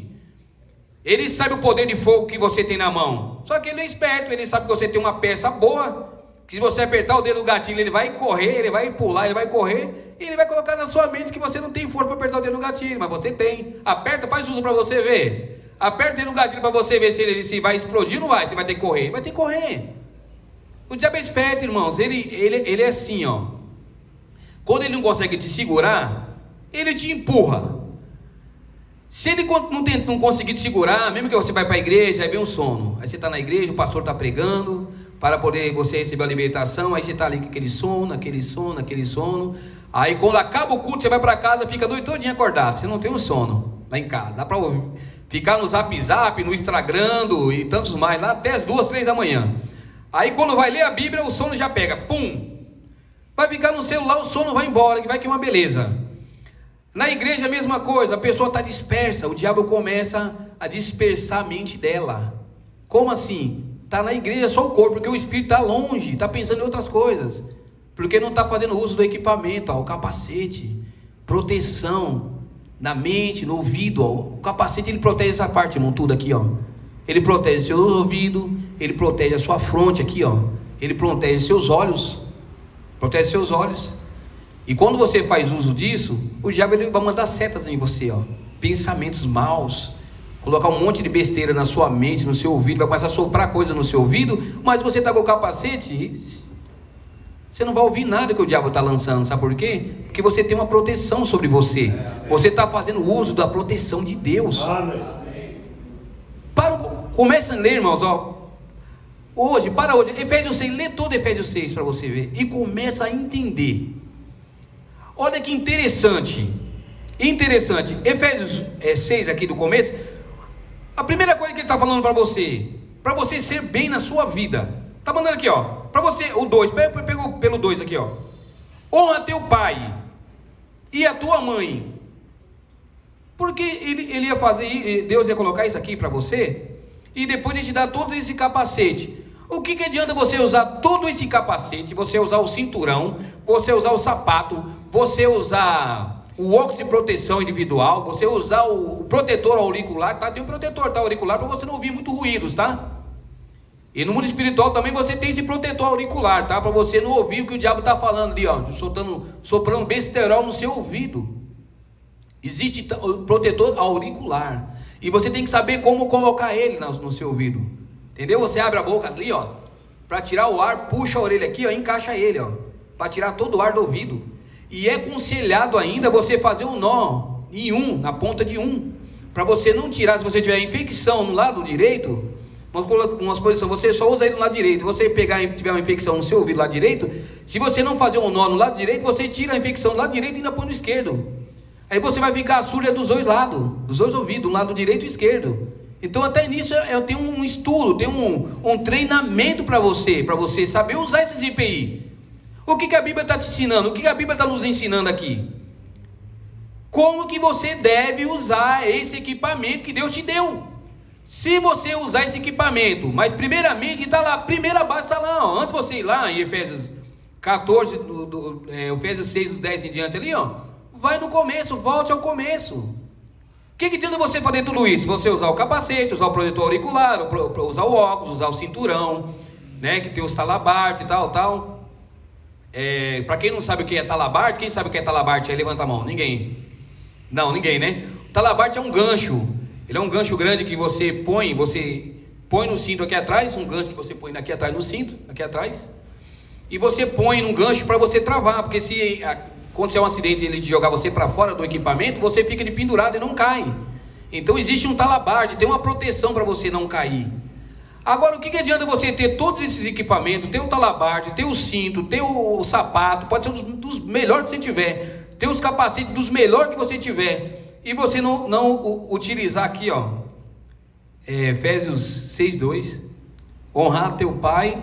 Ele sabe o poder de fogo que você tem na mão. Só que ele é esperto, ele sabe que você tem uma peça boa, que se você apertar o dedo do gatilho, ele vai correr, ele vai pular, ele vai correr, e ele vai colocar na sua mente que você não tem força para apertar o dedo do gatilho, mas você tem. Aperta, faz uso para você ver. Aperta o dedo do gatilho para você ver se vai explodir ou não vai, se vai ter que correr. Vai ter que correr. O diabo é esperto, irmãos, ele é assim, ó. Quando ele não consegue te segurar, ele te empurra. Se ele não conseguir te segurar, mesmo que você vai para a igreja, aí vem um sono. Aí você está na igreja, o pastor está pregando, para poder você receber a libertação, aí você está ali com aquele sono. Aí quando acaba o culto, você vai para casa, fica a noite todinha acordado, você não tem um sono lá em casa. Dá para ficar no zap, no Instagram e tantos mais, lá até as 2, 3 da manhã. Aí quando vai ler a Bíblia, o sono já pega, pum! Vai ficar no celular, o sono vai embora, que vai que é uma beleza. Na igreja a mesma coisa, a pessoa está dispersa, o diabo começa a dispersar a mente dela. Como assim? Está na igreja só o corpo, porque o espírito está longe, está pensando em outras coisas, porque não está fazendo uso do equipamento, ó, o capacete, proteção na mente, no ouvido, ó. O capacete ele protege essa parte, irmão, tudo aqui, ó. Ele protege seus ouvidos, ele protege a sua fronte aqui, ó. Ele protege seus olhos, E quando você faz uso disso, o diabo ele vai mandar setas em você, ó. Pensamentos maus, colocar um monte de besteira na sua mente, no seu ouvido, vai começar a soprar coisa no seu ouvido, mas você está com o capacete, Você não vai ouvir nada que o diabo está lançando, sabe por quê? Porque você tem uma proteção sobre você. Você está fazendo uso da proteção de Deus. Começa a ler, irmãos, hoje, Efésios 6, lê todo Efésios 6 para você ver, e começa a entender. Olha que interessante, Efésios 6 aqui do começo, a primeira coisa que ele está falando para você ser bem na sua vida, está mandando aqui, para você, o 2, pegou pelo 2 aqui, honra teu pai e a tua mãe, porque ele ia fazer, Deus ia colocar isso aqui para você, e depois de te dar todo esse capacete. O que adianta você usar todo esse capacete, você usar o cinturão, você usar o sapato, você usar o óculos de proteção individual, você usar o protetor auricular, tá? Tem um protetor auricular para você não ouvir muito ruídos, tá? E no mundo espiritual também você tem esse protetor auricular, tá? Para você não ouvir o que o diabo está falando ali, soprando besterol no seu ouvido. Existe o protetor auricular, e você tem que saber como colocar ele no seu ouvido. Entendeu? Você abre a boca ali, para tirar o ar, puxa a orelha aqui, encaixa ele, para tirar todo o ar do ouvido. E é aconselhado ainda você fazer um nó na ponta de para você não tirar. Se você tiver infecção no lado direito, umas posições, você só usa ele no lado direito. Você tiver uma infecção no seu ouvido lado direito, se você não fazer um nó no lado direito, você tira a infecção do lado direito e ainda põe no esquerdo. Aí você vai ficar a surda dos dois lados, dos dois ouvidos, um lado direito e esquerdo. Então até nisso eu tenho um estudo, tenho um treinamento para você saber usar esses IPI. O que a Bíblia está te ensinando? O que a Bíblia está nos ensinando aqui? Como que você deve usar esse equipamento que Deus te deu? Se você usar esse equipamento, mas primeiramente está lá, a primeira base está lá, antes de você ir lá em Efésios 14, Efésios 6, 10 em diante ali, vai no começo, volte ao começo. O que adianta você fazer tudo isso? Você usar o capacete, usar o protetor auricular, usar o óculos, usar o cinturão, né? Que tem os talabartes e tal. Para quem não sabe o que é talabarte, quem sabe o que é talabarte aí? Levanta a mão. Ninguém. Não, ninguém, né? O talabarte é um gancho. Ele é um gancho grande que você põe no cinto aqui atrás, um gancho que você põe aqui atrás no cinto, aqui atrás, e você põe num gancho para você travar, porque se acontecer um acidente e ele jogar você para fora do equipamento, você fica de pendurado e não cai. Então existe um talabarte, tem uma proteção para você não cair. Agora, o que adianta você ter todos esses equipamentos, ter o talabarte, ter o cinto, ter o sapato, pode ser dos melhores que você tiver, ter os capacetes dos melhores que você tiver, e você não utilizar aqui, Efésios 6:2, honrar teu pai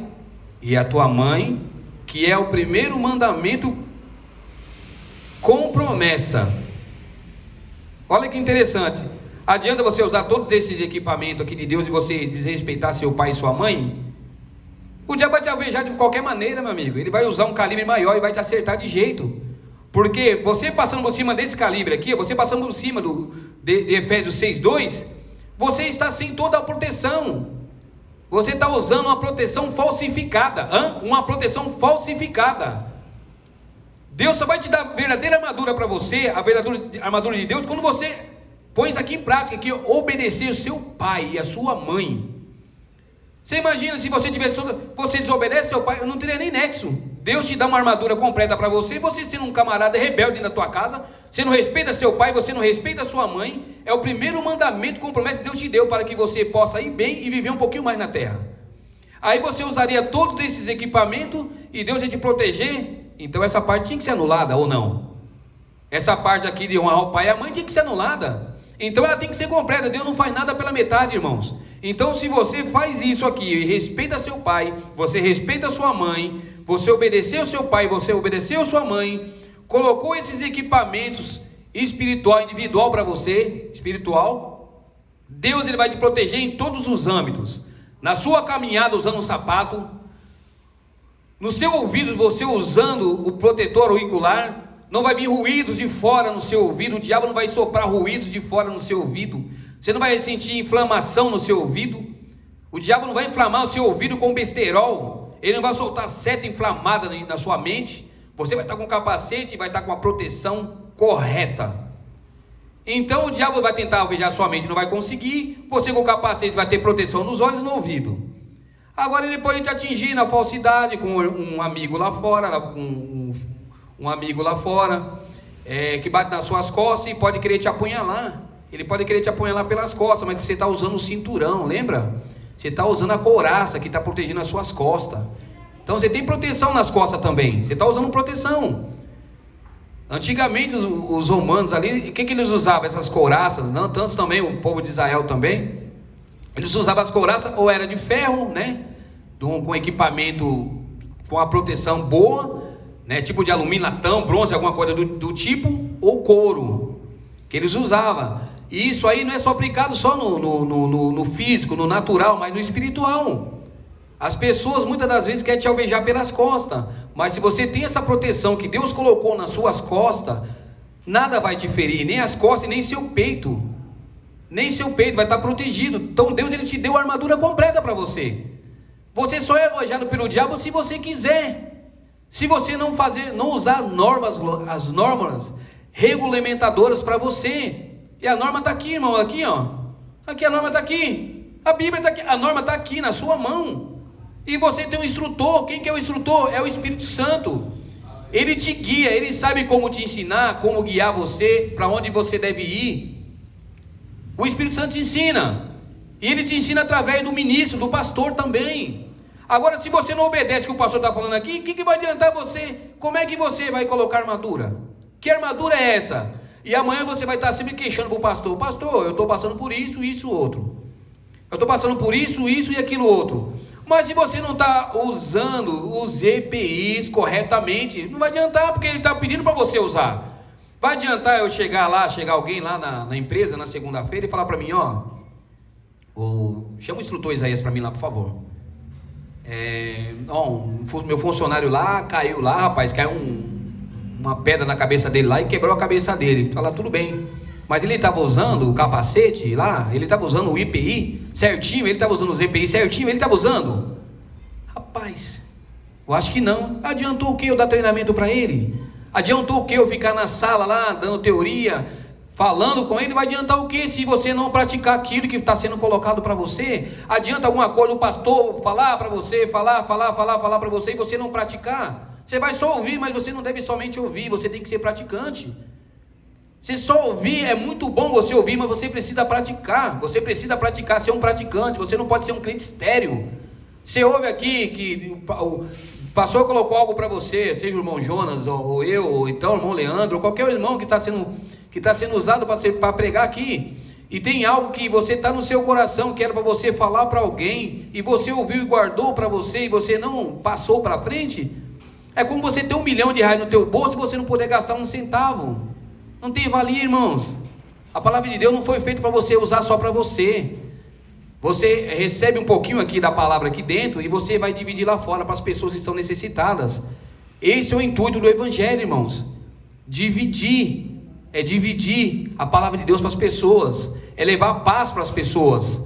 e a tua mãe, que é o primeiro mandamento com promessa. Olha que interessante. Adianta você usar todos esses equipamentos aqui de Deus e você desrespeitar seu pai e sua mãe? O diabo vai te alvejar de qualquer maneira, meu amigo. Ele vai usar um calibre maior e vai te acertar de jeito. Porque você passando por cima desse calibre aqui, você passando por cima de Efésios 6:2, você está sem toda a proteção. Você está usando uma proteção falsificada. Uma proteção falsificada. Deus só vai te dar a verdadeira armadura para você, a verdadeira armadura de Deus, quando você põe isso aqui em prática, que obedecer o seu pai e a sua mãe. Você imagina se você tivesse você desobedece seu pai, não teria nem nexo. Deus te dá uma armadura completa para você, você sendo um camarada rebelde na tua casa, você não respeita seu pai, você não respeita sua mãe, é o primeiro mandamento com promessa que Deus te deu para que você possa ir bem e viver um pouquinho mais na terra. Aí você usaria todos esses equipamentos e Deus ia te proteger. Então essa parte tinha que ser anulada ou não? Essa parte aqui de honrar o pai e a mãe tinha que ser anulada. Então ela tem que ser completa. Deus não faz nada pela metade, irmãos. Então se você faz isso aqui e respeita seu pai, você respeita sua mãe, você obedeceu seu pai, você obedeceu sua mãe, colocou esses equipamentos espiritual, individual para você, espiritual, Deus ele vai te proteger em todos os âmbitos. Na sua caminhada usando um sapato, no seu ouvido você usando o protetor auricular, não vai vir ruídos de fora no seu ouvido, o diabo não vai soprar ruídos de fora no seu ouvido, você não vai sentir inflamação no seu ouvido, o diabo não vai inflamar o seu ouvido com besterol, ele não vai soltar seta inflamada na sua mente, você vai estar com capacete e vai estar com a proteção correta. Então o diabo vai tentar alvejar sua mente, não vai conseguir, você com o capacete vai ter proteção nos olhos e no ouvido. Agora ele pode te atingir na falsidade, com um amigo lá fora, um amigo lá fora, que bate nas suas costas e pode querer te apunhalar. Ele pode querer te apunhalar pelas costas, mas você está usando o cinturão, lembra? Você está usando a couraça que está protegendo as suas costas. Então você tem proteção nas costas também. Você está usando proteção. Antigamente os romanos ali, o que eles usavam? Essas couraças, não tanto também o povo de Israel também. Eles usavam as couraças ou era de ferro, né? Com equipamento, com a proteção boa, né? Tipo de alumínio, latão, bronze, alguma coisa do tipo, ou couro, que eles usavam. E isso aí não é só aplicado só no físico, no natural, mas no espiritual. As pessoas muitas das vezes querem te alvejar pelas costas, mas se você tem essa proteção que Deus colocou nas suas costas, nada vai te ferir, nem as costas, nem seu peito. Nem seu peito vai estar protegido. Então Deus, ele te deu a armadura completa para você. Você só é alvejado pelo diabo se você quiser. Se você não usar as normas regulamentadoras para você. E a norma está aqui, irmão, aqui, ó. Aqui a norma está aqui. A Bíblia está aqui, a norma está aqui na sua mão. E você tem um instrutor. Quem que é o instrutor? É o Espírito Santo. Ele te guia, ele sabe como te ensinar, como guiar você, para onde você deve ir. O Espírito Santo te ensina. E ele te ensina através do ministro, do pastor também. Agora, se você não obedece o que o pastor está falando aqui, o que vai adiantar você? Como é que você vai colocar armadura? Que armadura é essa? E amanhã você vai estar sempre queixando para o pastor: pastor, eu estou passando por isso, isso, outro. Eu estou passando por isso, isso e aquilo outro. Mas se você não está usando os EPIs corretamente, não vai adiantar, porque ele está pedindo para você usar. Vai adiantar eu chegar alguém lá na empresa na segunda-feira e falar para mim: ó, chama o instrutor Isaías para mim lá, por favor. Meu funcionário lá caiu lá, rapaz, caiu uma pedra na cabeça dele lá e quebrou a cabeça dele. Fala, tudo bem, mas ele estava usando o capacete lá, ele estava usando o IPI certinho, ele estava usando os EPI certinho, ele estava usando? Rapaz, eu acho que não. Adiantou o que eu dar treinamento para ele? Adiantou o que eu ficar na sala lá, dando teoria, falando com ele? Vai adiantar o que se você não praticar aquilo que está sendo colocado para você? Adianta alguma coisa o pastor falar para você, falar para você e você não praticar? Você vai só ouvir, mas você não deve somente ouvir, você tem que ser praticante. Se só ouvir, é muito bom você ouvir, mas você precisa praticar. Você precisa praticar, ser um praticante. Você não pode ser um crente estéril. Você ouve aqui que o pastor colocou algo para você, seja o irmão Jonas, ou eu, ou então o irmão Leandro, ou qualquer irmão que está sendo usado para pregar aqui. E tem algo que você está no seu coração, que era para você falar para alguém, e você ouviu e guardou para você, e você não passou para frente. É como você ter R$1 milhão no teu bolso e você não poder gastar um centavo. Não tem valia, irmãos. A palavra de Deus não foi feita para você usar só para você. Você recebe um pouquinho aqui da palavra aqui dentro e você vai dividir lá fora para as pessoas que estão necessitadas. Esse é o intuito do Evangelho, irmãos. Dividir. É dividir a palavra de Deus para as pessoas. É levar paz para as pessoas.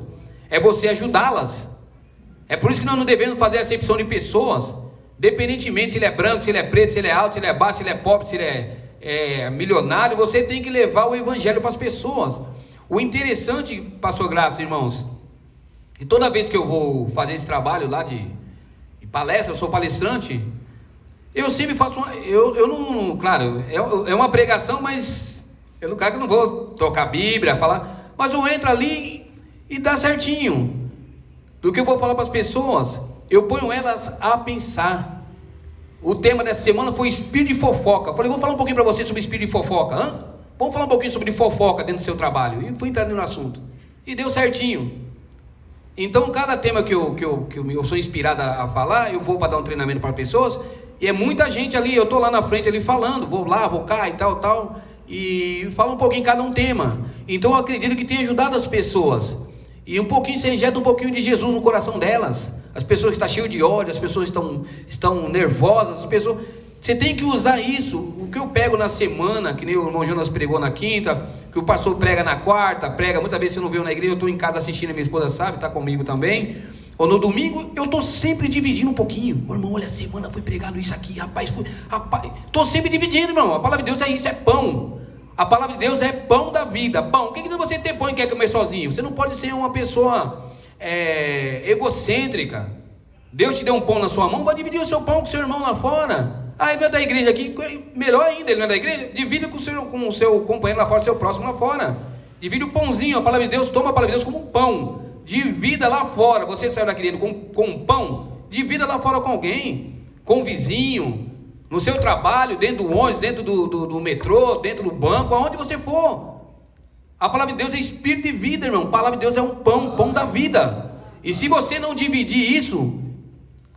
É você ajudá-las. É por isso que nós não devemos fazer acepção de pessoas. Independentemente se ele é branco, se ele é preto, se ele é alto, se ele é baixo, se ele é pobre, se ele é milionário, você tem que levar o evangelho para as pessoas. O interessante, pastor Graça, irmãos, que toda vez que eu vou fazer esse trabalho lá de palestra, eu sou palestrante, eu sempre faço eu não, claro, é uma pregação, mas eu não vou tocar a Bíblia, falar, mas eu entro ali e dá certinho. Do que eu vou falar para as pessoas, eu ponho elas a pensar. O tema dessa semana foi espírito de fofoca. Eu falei, vou falar um pouquinho para você sobre espírito de fofoca. Vamos falar um pouquinho sobre fofoca dentro do seu trabalho. E fui entrando no assunto. E deu certinho. Então, cada tema que eu sou inspirado a falar, eu vou para dar um treinamento para pessoas. E é muita gente ali, eu estou lá na frente ali falando. Vou lá, vou cá e tal. E falo um pouquinho cada um tema. Então, eu acredito que tem ajudado as pessoas. E um pouquinho, você injeta um pouquinho de Jesus no coração delas. As pessoas estão cheias de ódio, as pessoas estão nervosas, você tem que usar isso. O que eu pego na semana, que nem o irmão Jonas pregou na quinta, que o pastor prega na quarta, muitas vezes você não vê na igreja, eu estou em casa assistindo, a minha esposa sabe, está comigo também, ou no domingo, eu estou sempre dividindo um pouquinho. Ô, irmão, olha, a semana foi pregado isso aqui, rapaz, estou sempre dividindo, irmão. A palavra de Deus é isso, é pão. A palavra de Deus é pão da vida. Pão, o que você tem pão e quer comer sozinho? Você não pode ser uma pessoa egocêntrica. Deus te deu um pão na sua mão, vai dividir o seu pão com o seu irmão lá fora. Ah, ele é da igreja aqui, melhor ainda, ele não é da igreja, divide com o seu companheiro lá fora, seu próximo lá fora. Divide o pãozinho, a palavra de Deus, toma a palavra de Deus como um pão. Divida lá fora. Você saiu daqui dentro com um pão, divida lá fora com alguém, com o vizinho, no seu trabalho, dentro do ônibus, dentro do metrô, dentro do banco, aonde você for. A palavra de Deus é espírito de vida, irmão. A palavra de Deus é um pão da vida. E se você não dividir isso,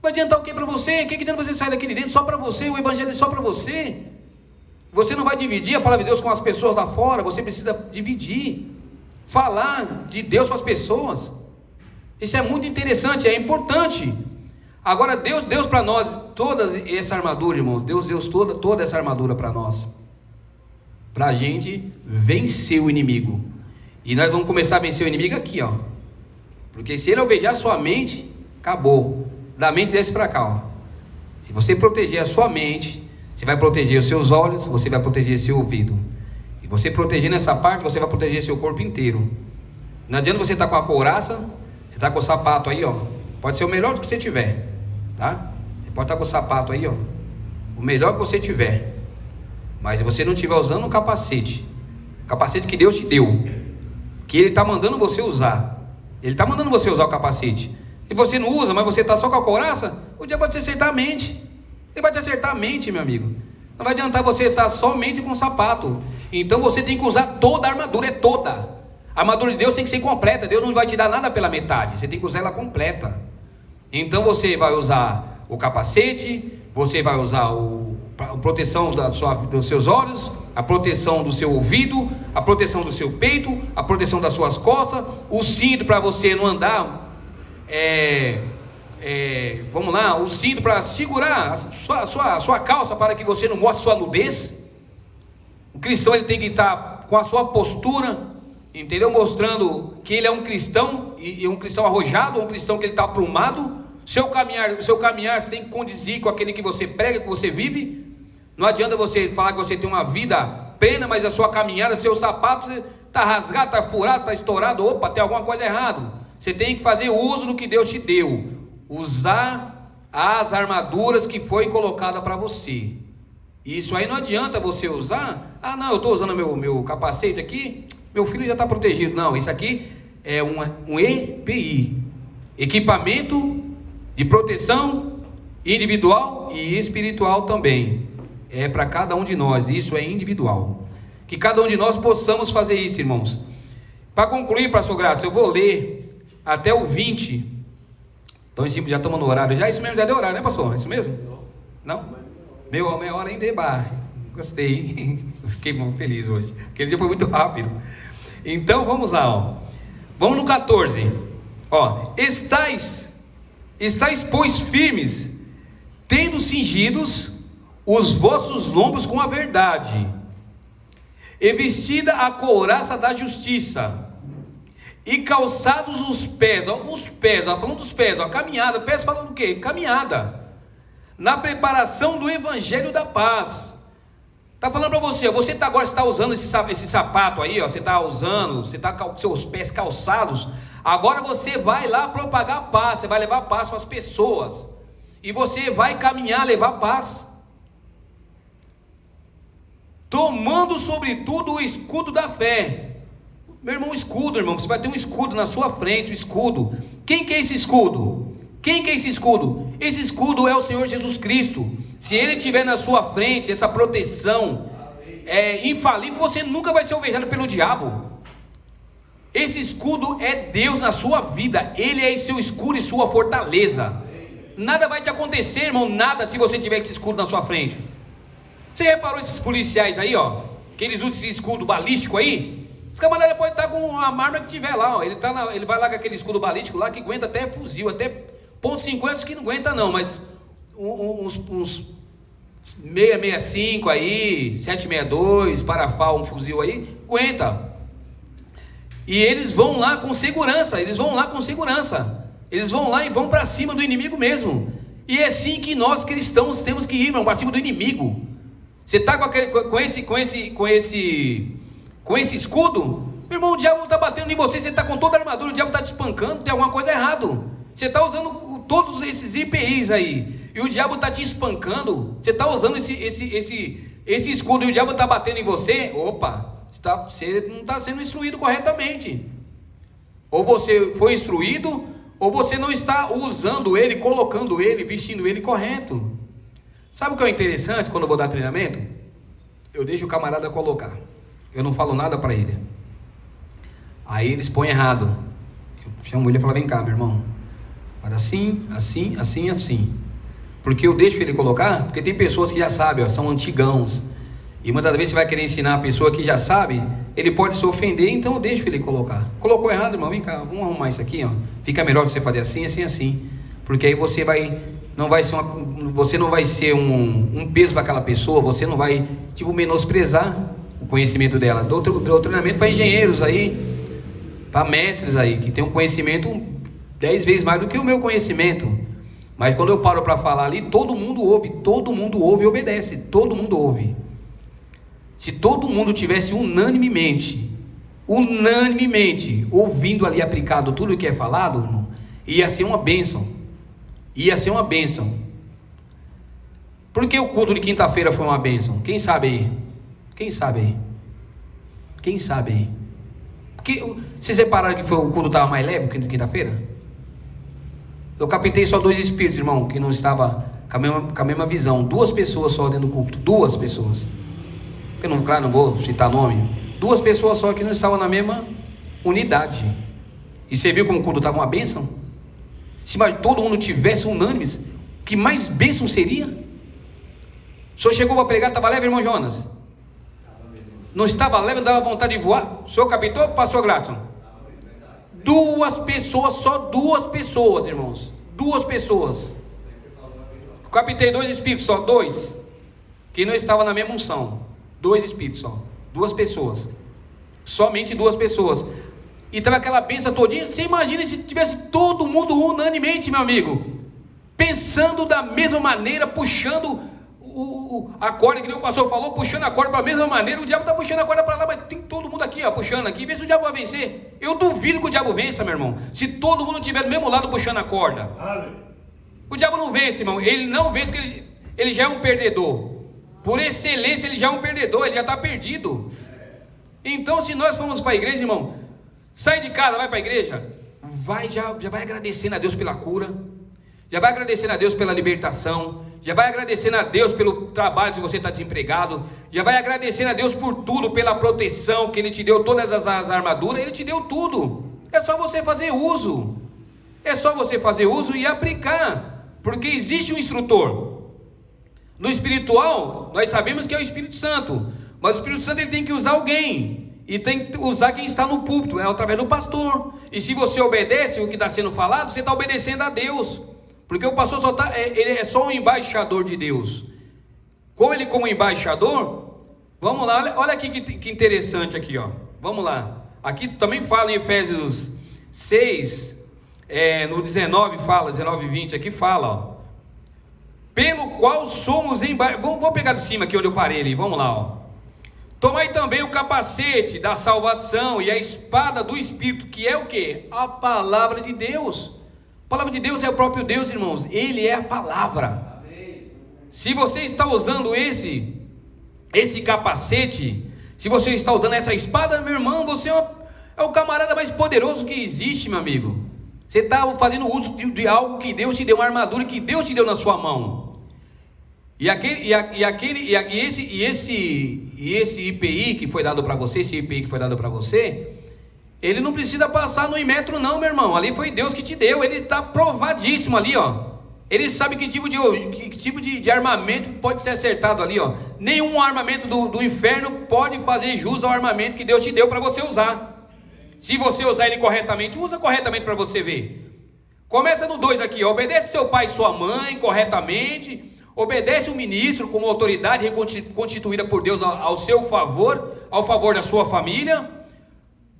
vai adiantar o que para você? O que adianta você sair daqui de dentro só para você? O evangelho é só para você. Você não vai dividir a palavra de Deus com as pessoas lá fora. Você precisa dividir, falar de Deus com as pessoas. Isso é muito interessante, é importante. Agora Deus deu para nós toda essa armadura, irmãos. Deus deu toda essa armadura para nós, para a gente vencer o inimigo. E nós vamos começar a vencer o inimigo aqui, ó. Porque se ele alvejar a sua mente, acabou. Da mente desce para cá, ó. Se você proteger a sua mente, você vai proteger os seus olhos, você vai proteger seu ouvido. E você protegendo essa parte, você vai proteger seu corpo inteiro. Não adianta você estar com a couraça, você está com o sapato aí, ó. Pode ser o melhor que você tiver, tá? Você pode estar com o sapato aí, ó. O melhor que você tiver. Mas se você não estiver usando um capacete, o capacete que Deus te deu, que Ele está mandando você usar. Ele está mandando você usar o capacete. E você não usa, mas você está só com a couraça, o diabo vai te acertar a mente. Ele vai te acertar a mente, meu amigo. Não vai adiantar você estar somente com o sapato. Então você tem que usar toda a armadura, é toda. A armadura de Deus tem que ser completa. Deus não vai te dar nada pela metade, você tem que usar ela completa. Então você vai usar o capacete, você vai usar a proteção dos seus olhos, a proteção do seu ouvido, a proteção do seu peito, a proteção das suas costas, o cinto para você não andar... vamos lá, o cinto para segurar a sua calça, para que você não mostre sua nudez. O cristão ele tem que estar com a sua postura, entendeu? Mostrando que ele é um cristão, e um cristão arrojado, um cristão que ele está aprumado. Seu caminhar você tem que condizir com aquele que você prega, que você vive. Não adianta você falar que você tem uma vida plena, mas a sua caminhada, seu sapato está rasgado, está furado, está estourado. Opa, tem alguma coisa errada. Você tem que fazer uso do que Deus te deu, usar as armaduras que foi colocada para você. Isso aí não adianta você usar. Ah, não, eu estou usando meu capacete aqui, meu filho já está protegido. Não, isso aqui é um EPI, equipamento de proteção individual e espiritual também. É para cada um de nós, isso é individual. Que cada um de nós possamos fazer isso, irmãos. Para concluir, pastor Graça, eu vou ler até o 20. Então já estamos no horário. Já isso mesmo, já deu horário, né, pastor? É isso mesmo? Não? Meia hora ainda é bar. Gostei, hein? Fiquei muito feliz hoje. Aquele dia foi muito rápido. Então vamos lá, ó. Vamos no 14. Ó, estáis pois firmes, tendo cingidos os vossos lombos com a verdade, e vestida a couraça da justiça, e calçados os pés, ó, falando dos pés, ó, caminhada, pés falando do quê? Caminhada, na preparação do evangelho da paz. Está falando para você, agora está usando esse sapato aí, ó, você está com seus pés calçados, agora você vai lá propagar a paz, você vai levar paz para as pessoas, e você vai caminhar, levar paz, tomando sobretudo o escudo da fé. Meu irmão, escudo, irmão, você vai ter um escudo na sua frente, um escudo. Quem que é esse escudo? Esse escudo é o Senhor Jesus Cristo. Se Ele estiver na sua frente, essa proteção é infalível, você nunca vai ser alvejado pelo diabo. Esse escudo é Deus na sua vida, Ele é seu escudo e sua fortaleza. Nada vai te acontecer, irmão, nada, se você tiver esse escudo na sua frente. Você reparou esses policiais aí, ó, que eles usam esse escudo balístico aí? Os camaradas podem estar com a arma que tiver lá, ó. Ele vai lá com aquele escudo balístico lá, que aguenta até fuzil, até .50 que não aguenta não, mas uns 665 aí, 762, parafal, um fuzil aí, aguenta. E eles vão lá com segurança, eles vão lá e vão para cima do inimigo mesmo. E é assim que nós cristãos temos que ir, irmão, para cima do inimigo. Você está com esse escudo, meu irmão, o diabo está batendo em você, você está com toda a armadura, o diabo está te espancando, tem alguma coisa errada. Você está usando todos esses IPIs aí, e o diabo está te espancando, você está usando esse escudo e o diabo está batendo em você, opa, você não está sendo instruído corretamente. Ou você foi instruído, ou você não está usando ele, colocando ele, vestindo ele correto. Sabe o que é interessante quando eu vou dar treinamento? Eu deixo o camarada colocar, eu não falo nada para ele. Aí eles põem errado. Eu chamo ele e falo: vem cá, meu irmão, faz assim, assim, assim, assim. Porque eu deixo ele colocar, porque tem pessoas que já sabem, ó, são antigãos. E muitas vezes você vai querer ensinar a pessoa que já sabe, ele pode se ofender, então eu deixo ele colocar. Colocou errado, irmão, vem cá, vamos arrumar isso aqui, ó. Fica melhor você fazer assim, assim, assim. Porque aí você não vai ser um peso para aquela pessoa, você não vai, menosprezar o conhecimento dela. Dou treinamento para engenheiros aí, para mestres aí, que tem um conhecimento 10 vezes mais do que o meu conhecimento. Mas quando eu paro para falar ali, todo mundo ouve e obedece, todo mundo ouve. Se todo mundo tivesse unanimemente, ouvindo ali aplicado tudo o que é falado, irmão, ia ser uma bênção. Por que o culto de quinta-feira foi uma bênção? Quem sabe aí? Porque, vocês repararam que o culto estava mais leve que quinta-feira? Eu captei só 2 espíritos, irmão, que não estavam com a mesma visão. 2 pessoas só dentro do culto, 2 pessoas. Eu não vou citar nome. 2 pessoas só que não estavam na mesma unidade. E você viu como o culto estava uma bênção? Se mais todo mundo tivesse unânimes, que mais bênção seria? O senhor chegou para pregar, estava leve, irmão Jonas? Não estava leve, não dava vontade de voar? O senhor captou, pastor Gladson? 2 pessoas, só 2 pessoas, irmãos. 2 pessoas. Captei 2 espíritos, só 2, que não estavam na mesma unção. 2 espíritos só, 2 pessoas, somente 2 pessoas, e estava aquela bênção todinha. Você imagina se tivesse todo mundo unanimemente, meu amigo, pensando da mesma maneira, puxando a corda, que nem o pastor falou, puxando a corda para a mesma maneira. O diabo está puxando a corda para lá, mas tem todo mundo aqui, ó, puxando aqui, vê se o diabo vai vencer. Eu duvido que o diabo vença, meu irmão, se todo mundo estiver do mesmo lado puxando a corda. O diabo não vence, irmão, ele não vence, porque ele já é um perdedor. Por excelência, ele já é um perdedor, ele já está perdido. Então, se nós formos para a igreja, irmão, sai de casa, vai para a igreja, já vai agradecendo a Deus pela cura, já vai agradecendo a Deus pela libertação, já vai agradecendo a Deus pelo trabalho se você está desempregado, já vai agradecendo a Deus por tudo, pela proteção que Ele te deu, todas as armaduras, Ele te deu tudo. É só você fazer uso, e aplicar, porque existe um instrutor. No espiritual, nós sabemos que é o Espírito Santo, mas o Espírito Santo ele tem que usar alguém, e tem que usar quem está no púlpito, é através do pastor. E se você obedece o que está sendo falado, você está obedecendo a Deus, porque o pastor ele é só um embaixador de Deus. Como embaixador, vamos lá, olha aqui que interessante aqui, ó. Vamos lá, aqui também fala em Efésios 6, no 19 e 20, aqui fala, ó. Pelo qual somos vamos pegar de cima aqui onde eu parei ali, vamos lá, ó. Tomai também o capacete da salvação e a espada do Espírito, que é o que? A palavra de Deus. A palavra de Deus é o próprio Deus, irmãos, Ele é a palavra. Amém. Se você está usando esse capacete, se você está usando essa espada, meu irmão, você é o camarada mais poderoso que existe, meu amigo. Você está fazendo uso de algo que Deus te deu, uma armadura que Deus te deu na sua mão. E esse IPI que foi dado para você, ele não precisa passar no Inmetro não, meu irmão. Ali foi Deus que te deu, ele está provadíssimo ali, ó. Ele sabe que tipo de armamento pode ser acertado ali, ó. Nenhum armamento do inferno pode fazer jus ao armamento que Deus te deu para você usar. Se você usar ele corretamente, usa corretamente para você ver. Começa no 2 aqui, ó. Obedece seu pai e sua mãe corretamente. Obedece o ministro como autoridade constituída por Deus ao seu favor, ao favor da sua família.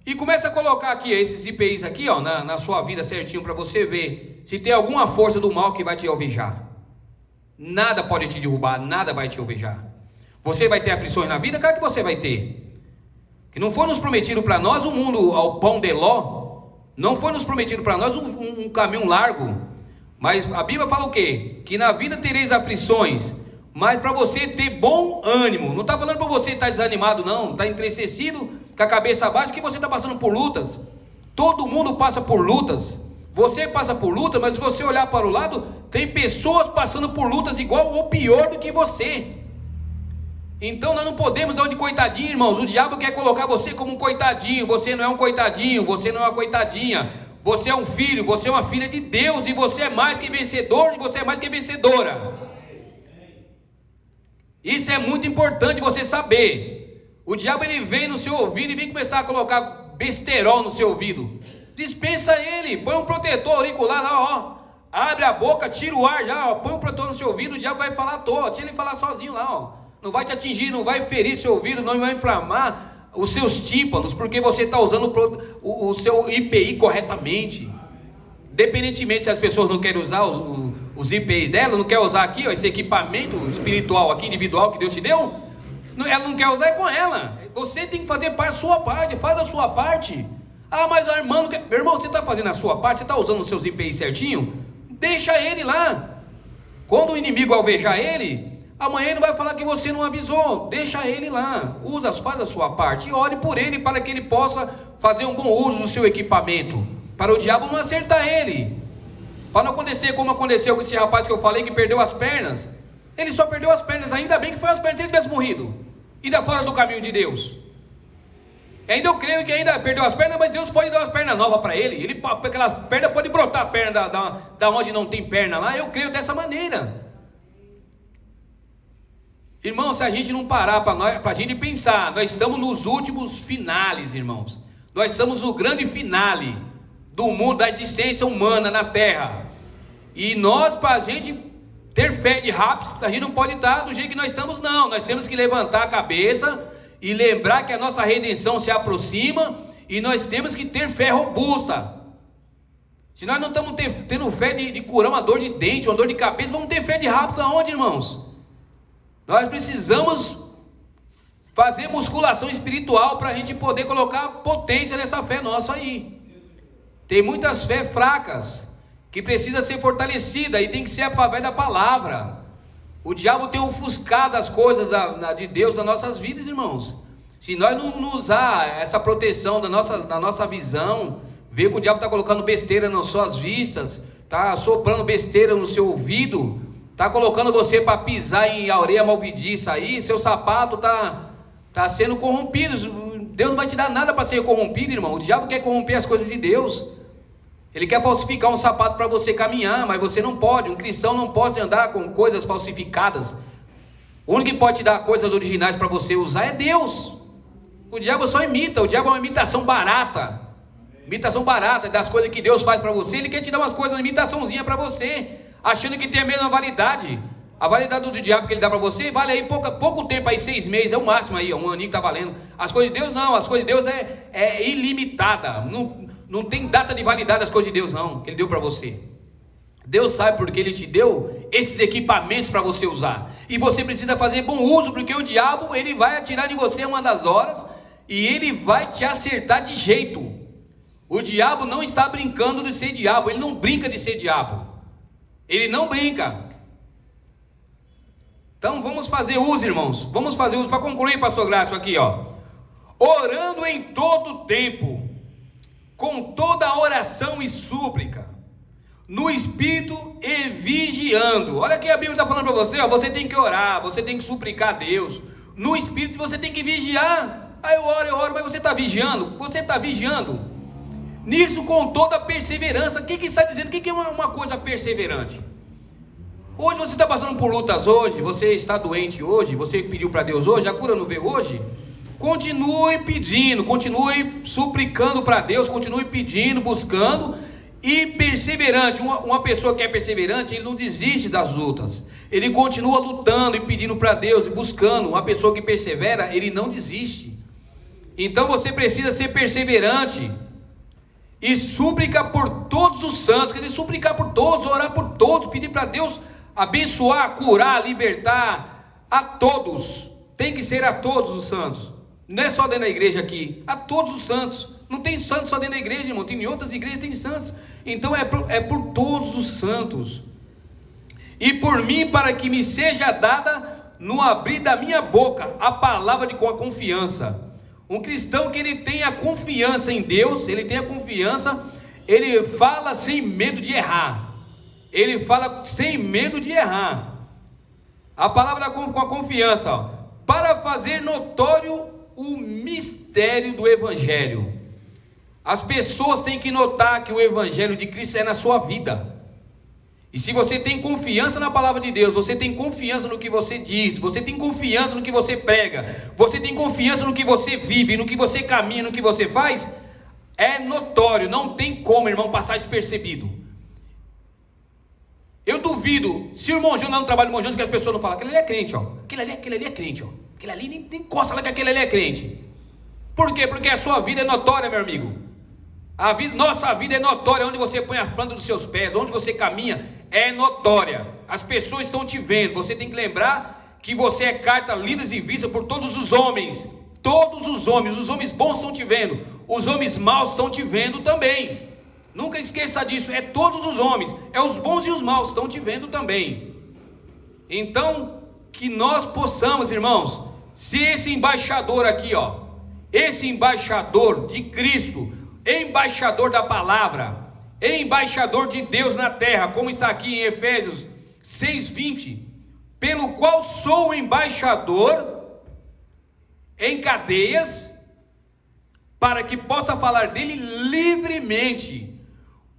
E começa a colocar aqui esses IPIs aqui, ó, na sua vida certinho, para você ver se tem alguma força do mal que vai te alvejar. Nada pode te derrubar, nada vai te alvejar. Você vai ter aflições na vida, claro que você vai ter. Que não foi nos prometido para nós mundo ao pão de ló, não foi nos prometido para nós um caminho largo, Mas a Bíblia fala o quê? Que na vida tereis aflições, mas para você ter bom ânimo. Não está falando para você estar desanimado não, está entristecido, com a cabeça baixa, que você está passando por lutas. Todo mundo passa por lutas. Você passa por lutas, mas se você olhar para o lado, tem pessoas passando por lutas igual ou pior do que você. Então nós não podemos dar de coitadinho, irmãos. O diabo quer colocar você como um coitadinho. Você não é um coitadinho, você não é uma coitadinha. Você é um filho, você é uma filha de Deus, e você é mais que vencedor, e você é mais que vencedora. Isso é muito importante você saber. O diabo ele vem no seu ouvido e vem começar a colocar besterol no seu ouvido. Dispensa ele, põe um protetor auricular lá, ó. Abre a boca, tira o ar já, ó. Põe um protetor no seu ouvido, o diabo vai falar à toa. Deixa ele falar sozinho lá, ó. Não vai te atingir, não vai ferir seu ouvido, não vai inflamar os seus tímpanos, porque você está usando o seu IPI corretamente. Independentemente se as pessoas não querem usar os IPIs dela, não quer usar aqui, ó, esse equipamento espiritual aqui, individual que Deus te deu, ela não quer usar, é com ela. Você tem que fazer a sua parte, faz a sua parte. Ah, mas a irmã não quer. Meu irmão, você está fazendo a sua parte, você está usando os seus IPIs certinho? Deixa ele lá. Quando o inimigo alvejar ele, amanhã ele vai falar que você não avisou. Deixa ele lá, faz a sua parte e ore por ele para que ele possa fazer um bom uso do seu equipamento, para o diabo não acertar ele, para não acontecer como aconteceu com esse rapaz que eu falei que perdeu as pernas. Ele só perdeu as pernas, ainda bem que foi as pernas, se ele tivesse morrido, ainda fora do caminho de Deus. Ainda eu creio que ainda perdeu as pernas, mas Deus pode dar umas pernas novas para ele. Aquelas pernas pode brotar a perna da onde não tem perna lá. Eu creio dessa maneira. Irmãos, se a gente não parar para a gente pensar, nós estamos nos últimos finales, irmãos. Nós estamos no grande finale do mundo, da existência humana na terra. E nós, para a gente ter fé de rápido, a gente não pode estar do jeito que nós estamos, não. Nós temos que levantar a cabeça e lembrar que a nossa redenção se aproxima, e nós temos que ter fé robusta. Se nós não estamos tendo fé de curar uma dor de dente, uma dor de cabeça, vamos ter fé de rápido aonde, irmãos? Nós precisamos fazer musculação espiritual para a gente poder colocar potência nessa fé nossa aí. Tem muitas fé fracas que precisa ser fortalecida, e tem que ser através da palavra. O diabo tem ofuscado as coisas de Deus nas nossas vidas, irmãos. Se nós não usar essa proteção da nossa visão, ver que o diabo está colocando besteira nas suas vistas, está soprando besteira no seu ouvido, está colocando você para pisar em areia malvediça aí, seu sapato está sendo corrompido. Deus não vai te dar nada para ser corrompido, irmão. O diabo quer corromper as coisas de Deus. Ele quer falsificar um sapato para você caminhar, mas você não pode. Um cristão não pode andar com coisas falsificadas. O único que pode te dar coisas originais para você usar é Deus. O diabo só imita. O diabo é uma imitação barata. Imitação barata das coisas que Deus faz para você. Ele quer te dar umas coisas, uma imitaçãozinha para você, achando que tem a mesma validade. A validade do diabo que ele dá para você vale aí pouco tempo, aí 6 meses, é o máximo aí, um aninho que está valendo. As coisas de Deus não, as coisas de Deus é ilimitada. Não tem data de validade das coisas de Deus não, que ele deu para você. Deus sabe porque ele te deu esses equipamentos para você usar. E você precisa fazer bom uso, porque o diabo ele vai atirar em você uma das horas, e ele vai te acertar de jeito. O diabo não está brincando de ser diabo, ele não brinca de ser diabo. Ele não brinca. Então vamos fazer uso, irmãos. Vamos fazer uso, para concluir, pastor Grácio, aqui, ó. Orando em todo tempo, com toda oração e súplica, no Espírito e vigiando. Olha aqui a Bíblia está falando para você, ó, você tem que orar, você tem que suplicar a Deus. No Espírito você tem que vigiar. Aí eu oro, mas você está vigiando? Você está vigiando. Nisso com toda perseverança. O que está dizendo? O que é uma coisa perseverante? Hoje você está passando por lutas hoje, você está doente hoje, você pediu para Deus hoje, a cura não veio hoje? Continue pedindo, continue suplicando para Deus, continue pedindo, buscando e perseverante. Uma pessoa que é perseverante, ele não desiste das lutas, ele continua lutando e pedindo para Deus e buscando. Uma pessoa que persevera, ele não desiste. Então você precisa ser perseverante e súplica por todos os santos. Quer dizer, suplicar por todos, orar por todos, pedir para Deus abençoar, curar, libertar a todos. Tem que ser a todos os santos. Não é só dentro da igreja aqui, a todos os santos. Não tem santos só dentro da igreja, irmão. Tem em outras igrejas, tem santos. Então é por todos os santos. E por mim, para que me seja dada no abrir da minha boca a palavra com a confiança. Um cristão que ele tem a confiança em Deus, ele tem a confiança, ele fala sem medo de errar. Ele fala sem medo de errar. A palavra com a confiança, ó, para fazer notório o mistério do Evangelho. As pessoas têm que notar que o Evangelho de Cristo é na sua vida. E se você tem confiança na palavra de Deus, você tem confiança no que você diz, você tem confiança no que você prega, você tem confiança no que você vive, no que você caminha, no que você faz, é notório, não tem como, irmão, passar despercebido. Eu duvido, se o irmão Jonas não trabalha no irmão Jonas, que as pessoas não falam, aquele ali é crente, ó. Aquele ali é crente, ó. Aquele ali nem encosta lá que aquele ali é crente. Por quê? Porque a sua vida é notória, meu amigo. Nossa vida é notória, onde você põe as plantas dos seus pés, onde você caminha, é notória. As pessoas estão te vendo. Você tem que lembrar que você é carta lida e vista por todos os homens. Todos os homens bons estão te vendo, os homens maus estão te vendo também. Nunca esqueça disso, é todos os homens, é os bons e os maus estão te vendo também. Então, que nós possamos, irmãos, ser esse embaixador aqui, ó, esse embaixador de Cristo, embaixador da palavra, embaixador de Deus na terra, como está aqui em Efésios 6:20, pelo qual sou embaixador em cadeias, para que possa falar dele livremente,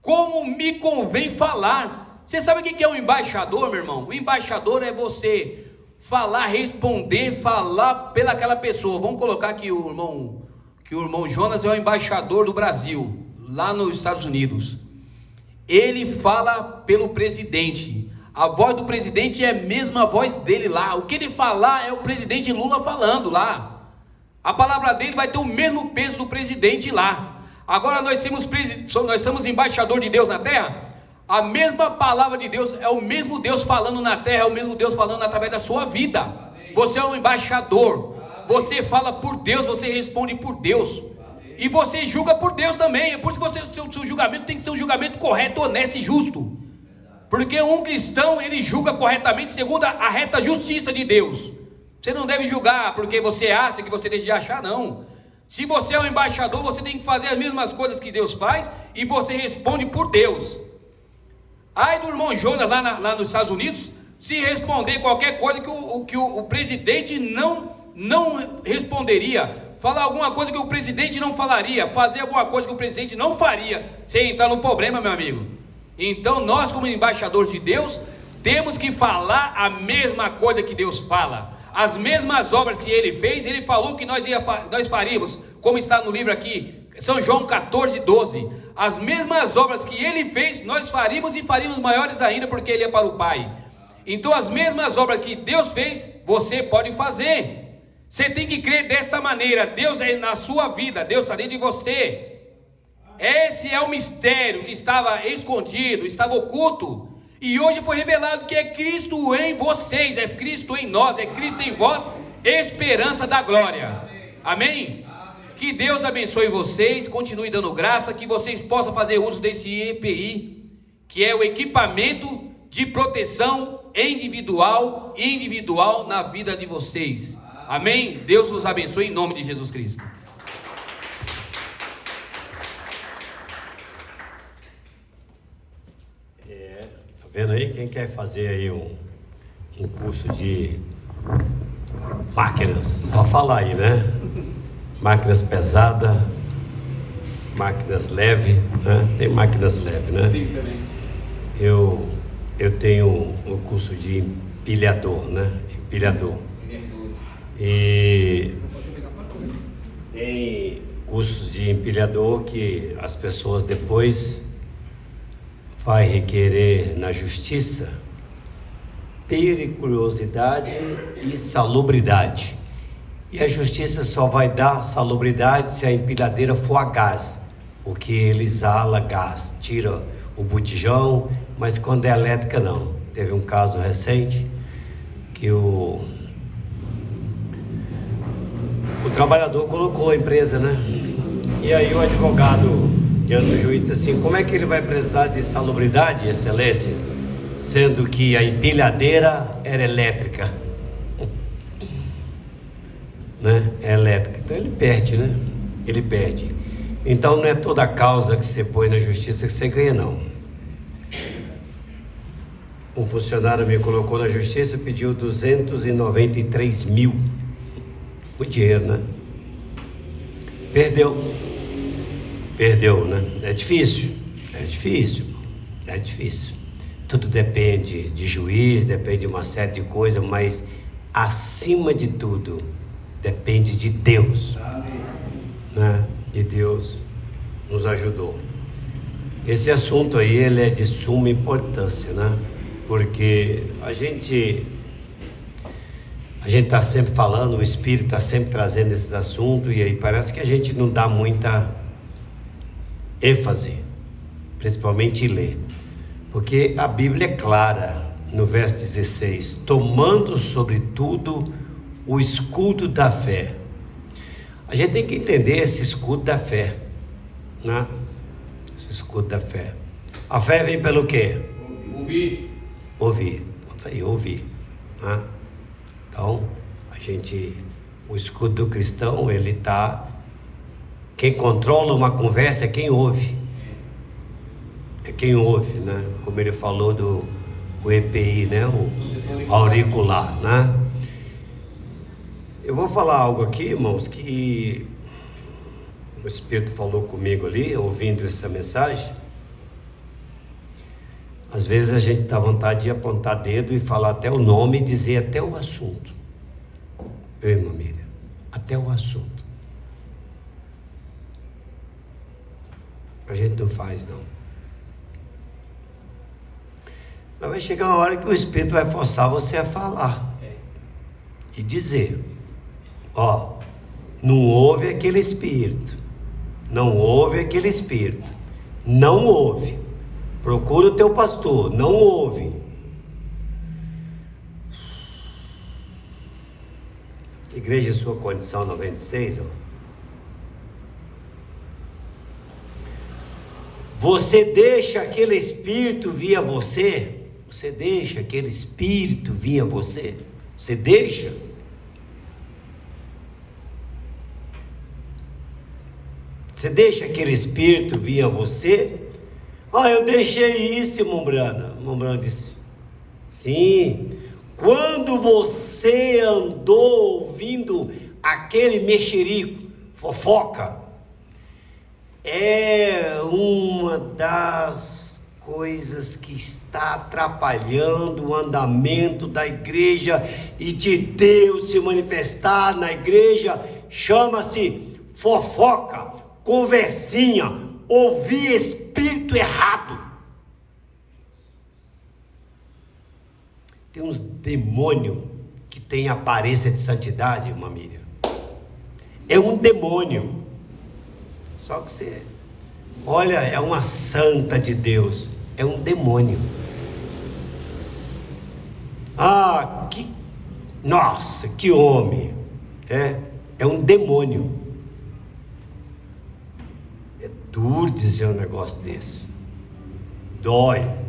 como me convém falar. Você sabe o que é um embaixador, meu irmão? O embaixador é você falar, responder, falar pelaquela pessoa. Vamos colocar que o irmão Jonas é o embaixador do Brasil, lá nos Estados Unidos. Ele fala pelo presidente. A voz do presidente é a mesma voz dele lá. O que ele falar é o presidente Lula falando lá. A palavra dele vai ter o mesmo peso do presidente lá. Agora nós somos embaixador de Deus na terra. A mesma palavra de Deus é o mesmo Deus falando na terra, é o mesmo Deus falando através da sua vida. Você é um embaixador. Você fala por Deus, você responde por Deus. E você julga por Deus também. É por isso que o seu julgamento tem que ser um julgamento correto, honesto e justo. Porque um cristão, ele julga corretamente segundo a reta justiça de Deus. Você não deve julgar porque você acha que você deixa de achar, não. Se você é um embaixador, você tem que fazer as mesmas coisas que Deus faz e você responde por Deus. Ai do irmão Jonas lá nos Estados Unidos, se responder qualquer coisa que o presidente não responderia, falar alguma coisa que o presidente não falaria, fazer alguma coisa que o presidente não faria, sem entrar no problema, meu amigo. Então nós, como embaixadores de Deus, temos que falar a mesma coisa que Deus fala. As mesmas obras que ele fez, ele falou que nós faríamos, como está no livro aqui, São João 14:12. As mesmas obras que ele fez, nós faríamos e faríamos maiores ainda, porque ele é para o Pai. Então as mesmas obras que Deus fez, você pode fazer. Você tem que crer dessa maneira. Deus é na sua vida, Deus está dentro de você. Esse é o mistério que estava escondido, estava oculto. E hoje foi revelado que é Cristo em vocês, é Cristo em nós, é Cristo em vós, esperança da glória. Amém? Que Deus abençoe vocês, continue dando graça, que vocês possam fazer uso desse EPI, que é o equipamento de proteção individual na vida de vocês. Amém? Deus os abençoe em nome de Jesus Cristo. Vendo aí, quem quer fazer aí um curso de máquinas, só falar aí, né? Máquinas pesadas, máquinas leves, né? Tem máquinas leves, né? Tem também. Eu tenho um curso de empilhador, né? Empilhador. E tem cursos de empilhador que as pessoas depois vai requerer na justiça periculosidade e salubridade. E a justiça só vai dar salubridade se a empilhadeira for a gás, porque ele exala gás, tira o botijão, mas quando é elétrica não. Teve um caso recente que o trabalhador colocou a empresa, né? E aí o advogado diante do juiz disse assim: como é que ele vai precisar de salubridade, excelência, sendo que a empilhadeira era elétrica? Né? É elétrica. Então ele perde, né? Ele perde. Então não é toda causa que você põe na justiça que você ganha, não. Um funcionário me colocou na justiça e pediu 293 mil. O dinheiro, né? Perdeu, né? É difícil. Tudo depende de juiz, depende de uma série de coisas, mas acima de tudo, depende de Deus. Né? E Deus nos ajudou. Esse assunto aí, ele é de suma importância, né? Porque a gente está sempre falando, o Espírito está sempre trazendo esses assuntos, e aí parece que a gente não dá muita ênfase, principalmente em ler, porque a Bíblia é clara, no verso 16: tomando sobretudo o escudo da fé. A gente tem que entender esse escudo da fé, né? Esse escudo da fé. A fé vem pelo quê? Ouvir. Conta aí, ouvir, né? Então, o escudo do cristão, ele tá, quem controla uma conversa é quem ouve. É quem ouve, né? Como ele falou do EPI, né? O auricular, né? Eu vou falar algo aqui, irmãos, que o Espírito falou comigo ali, ouvindo essa mensagem. Às vezes a gente dá vontade de apontar dedo e falar até o nome e dizer até o assunto. Meu irmão Miriam, até o assunto. A gente não faz, não. Mas vai chegar uma hora que o Espírito vai forçar você a falar e dizer: ó, não ouve aquele espírito, não ouve aquele espírito, não ouve. Procura o teu pastor, não ouve. Igreja Sua Condição 96, ó. Você deixa aquele espírito vir a você? Você deixa aquele espírito vir a você? Você deixa? Você deixa aquele espírito vir a você? Ah, eu deixei isso, irmão Brana. Irmão Brana disse: sim. Quando você andou ouvindo aquele mexerico, fofoca, é uma das coisas que está atrapalhando o andamento da igreja e de Deus se manifestar na igreja. Chama-se fofoca, conversinha, ouvir espírito errado. Tem uns demônios que tem aparência de santidade, irmã Miriam. É um demônio. Só que você olha, é uma santa de Deus. É um demônio. Ah, nossa, que homem. É um demônio. É duro dizer um negócio desse. Dói.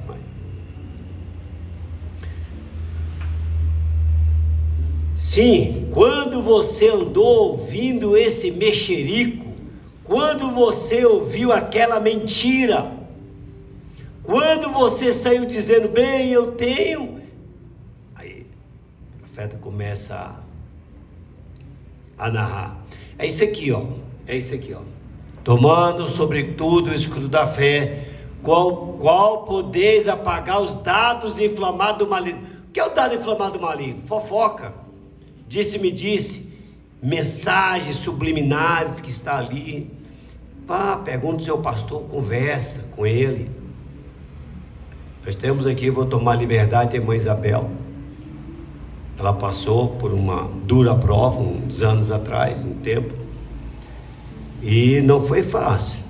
Sim, quando você andou ouvindo esse mexerico, quando você ouviu aquela mentira, quando você saiu dizendo: bem, eu tenho, aí o profeta começa a narrar. É isso aqui, ó. Tomando sobretudo o escudo da fé, qual podeis apagar os dados inflamados do maligno. O que é o dado inflamado do maligno? Fofoca. Disse, mensagens subliminares que está ali. Vá, pergunta o seu pastor, conversa com ele. Nós temos aqui, vou tomar liberdade, a irmã Isabel. Ela passou por uma dura prova, uns anos atrás, um tempo. E não foi fácil.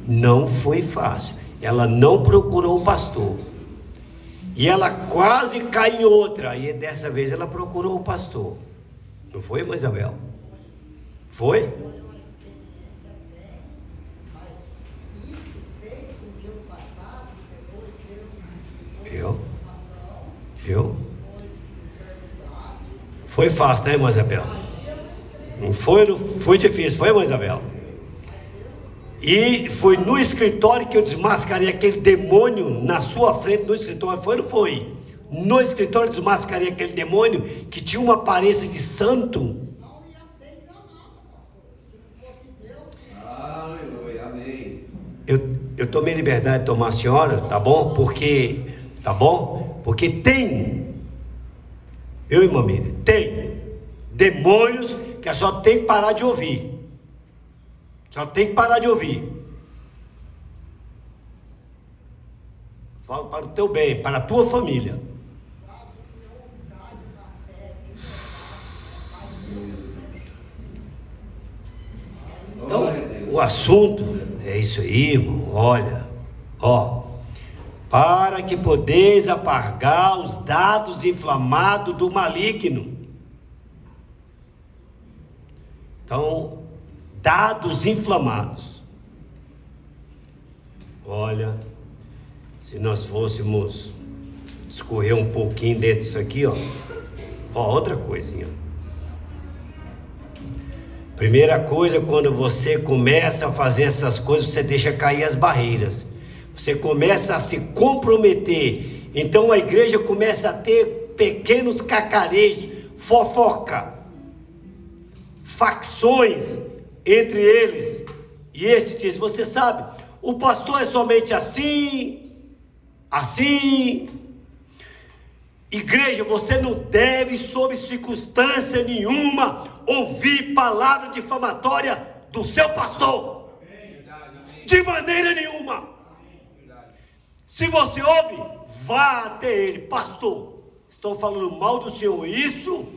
Não foi fácil. Ela não procurou o pastor. E ela quase cai em outra. E dessa vez ela procurou o pastor. Não foi, irmã Isabel? Foi? Viu? Foi fácil, né, irmã Isabel? Não foi difícil, foi, irmã Isabel? E foi no escritório que eu desmascarei aquele demônio na sua frente, no escritório, foi ou não foi? No escritório eu desmascarei aquele demônio que tinha uma aparência de santo. Aleluia, amém. Eu tomei liberdade de tomar a senhora, tá bom? Porque tem, irmã Miriam, tem demônios que a senhora tem que parar de ouvir. Só tem que parar de ouvir. Falo para o teu bem, para a tua família. Então, o assunto é isso aí, irmão. Olha, para que podeis apagar os dados inflamados do maligno. Então, dados inflamados. Olha, se nós fôssemos escorrer um pouquinho dentro disso aqui, outra coisinha. Primeira coisa, quando você começa a fazer essas coisas, você deixa cair as barreiras. Você começa a se comprometer. Então a igreja começa a ter pequenos cacarejos, fofoca, facções entre eles. E esse diz, você sabe, o pastor é somente assim. Igreja, você não deve, sob circunstância nenhuma, ouvir palavra difamatória do seu pastor. De maneira nenhuma. Se você ouve, vá até ele, pastor. Estou falando mal do senhor, isso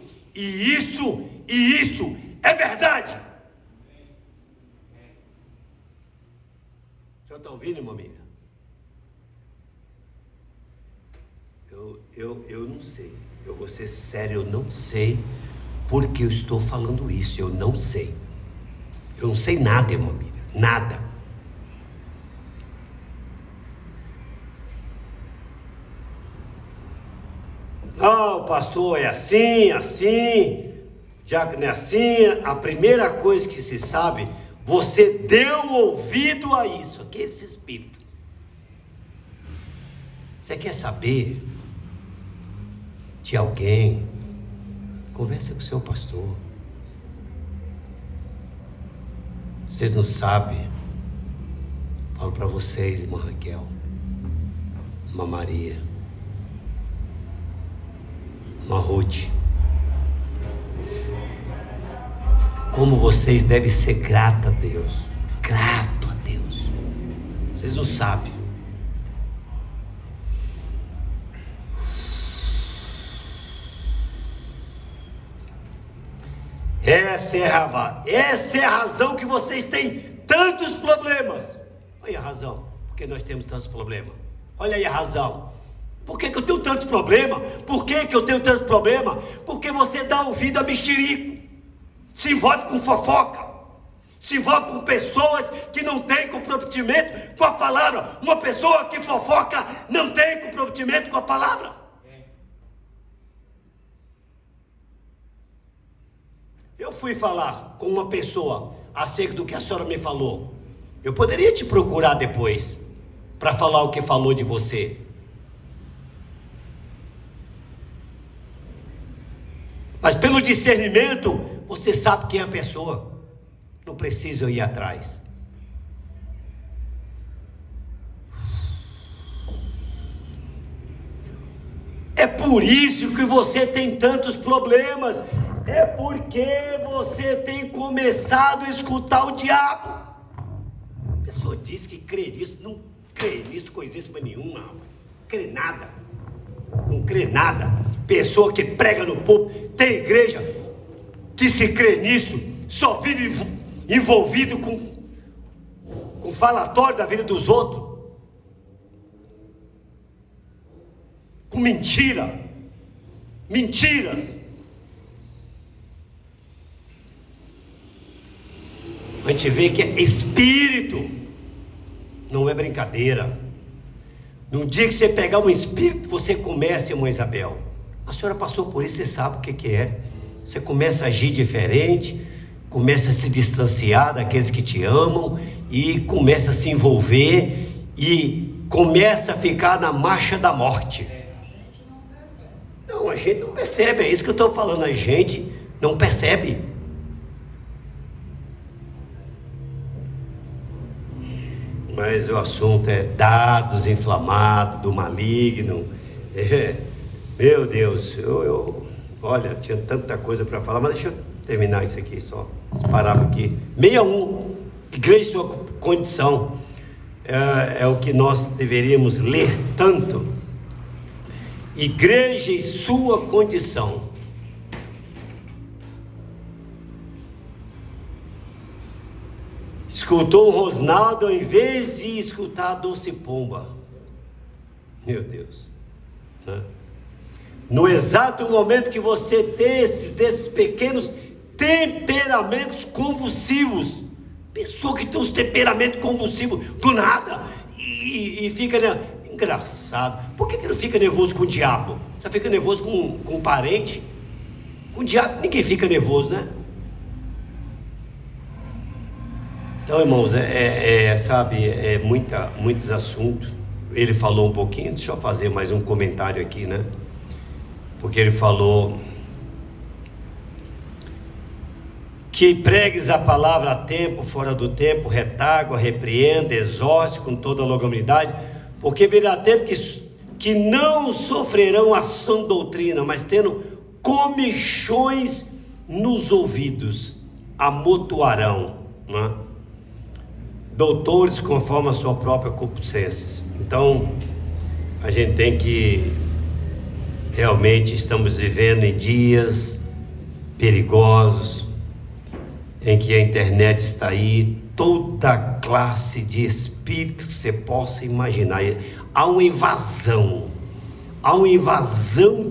é verdade. O senhor está ouvindo, irmã minha? Eu não sei. Eu vou ser sério, eu não sei porque eu estou falando isso. Eu não sei. Eu não sei nada, irmã minha. Nada. O pastor é assim, diácono é assim. A primeira coisa que se sabe, você deu ouvido a isso, aqui esse espírito. Você quer saber de alguém? Conversa com o seu pastor. Vocês não sabem. Falo para vocês, irmã Raquel, irmã Maria, irmã Ruth, como vocês devem ser grato a Deus. Grato a Deus. Vocês não sabem. Essa é a razão que vocês têm tantos problemas. Olha a razão, porque nós temos tantos problemas. Olha aí a razão. Por que eu tenho tantos problemas? Por que eu tenho tantos problemas? Porque você dá ouvido a mexerico, se envolve com fofoca, se envolve com pessoas que não têm comprometimento com a palavra. Uma pessoa que fofoca não tem comprometimento com a palavra. Eu fui falar com uma pessoa acerca do que a senhora me falou. Eu poderia te procurar depois para falar o que falou de você. Mas pelo discernimento, você sabe quem é a pessoa. Não precisa eu ir atrás. É por isso que você tem tantos problemas. É porque você tem começado a escutar o diabo. A pessoa diz que crê nisso, não crê nisso, coisíssima nenhuma. Não crê nada. Não crê nada. Pessoa que prega no púlpito, tem igreja que se crê nisso, só vive envolvido com falatório da vida dos outros, com mentiras. A gente vê que é espírito, não é brincadeira. No dia que você pegar um espírito, você começa, irmã Isabel. A senhora passou por isso, você sabe o que é. Você começa a agir diferente, começa a se distanciar daqueles que te amam, e começa a se envolver, e começa a ficar na marcha da morte. Não, a gente não percebe, é isso que eu estou falando, a gente não percebe. Mas o assunto é dados inflamados do maligno. Meu Deus, olha, tinha tanta coisa para falar, mas deixa eu terminar isso aqui só. Esse parágrafo aqui. 61, igreja e sua condição. É o que nós deveríamos ler tanto. Igreja e sua condição. Escutou um rosnado ao invés de escutar a doce pomba. Meu Deus, né? No exato momento que você tem desses pequenos temperamentos convulsivos, pessoa que tem uns temperamentos convulsivos do nada, e fica, né? Engraçado. Por que não fica nervoso com o diabo? Você fica nervoso com um parente? Com o diabo ninguém fica nervoso, né? Então, irmãos, muitos assuntos. Ele falou um pouquinho, deixa eu fazer mais um comentário aqui, né? Porque ele falou que pregues a palavra a tempo, fora do tempo, retágua, repreenda, exorte com toda a longanimidade, porque virá tempo que não sofrerão a sã doutrina, mas tendo comichões nos ouvidos, amontoarão, né? Doutores conforme a sua própria concupiscência. Então, a gente tem que, realmente estamos vivendo em dias perigosos, em que a internet está aí, toda classe de espíritos que você possa imaginar. Há uma invasão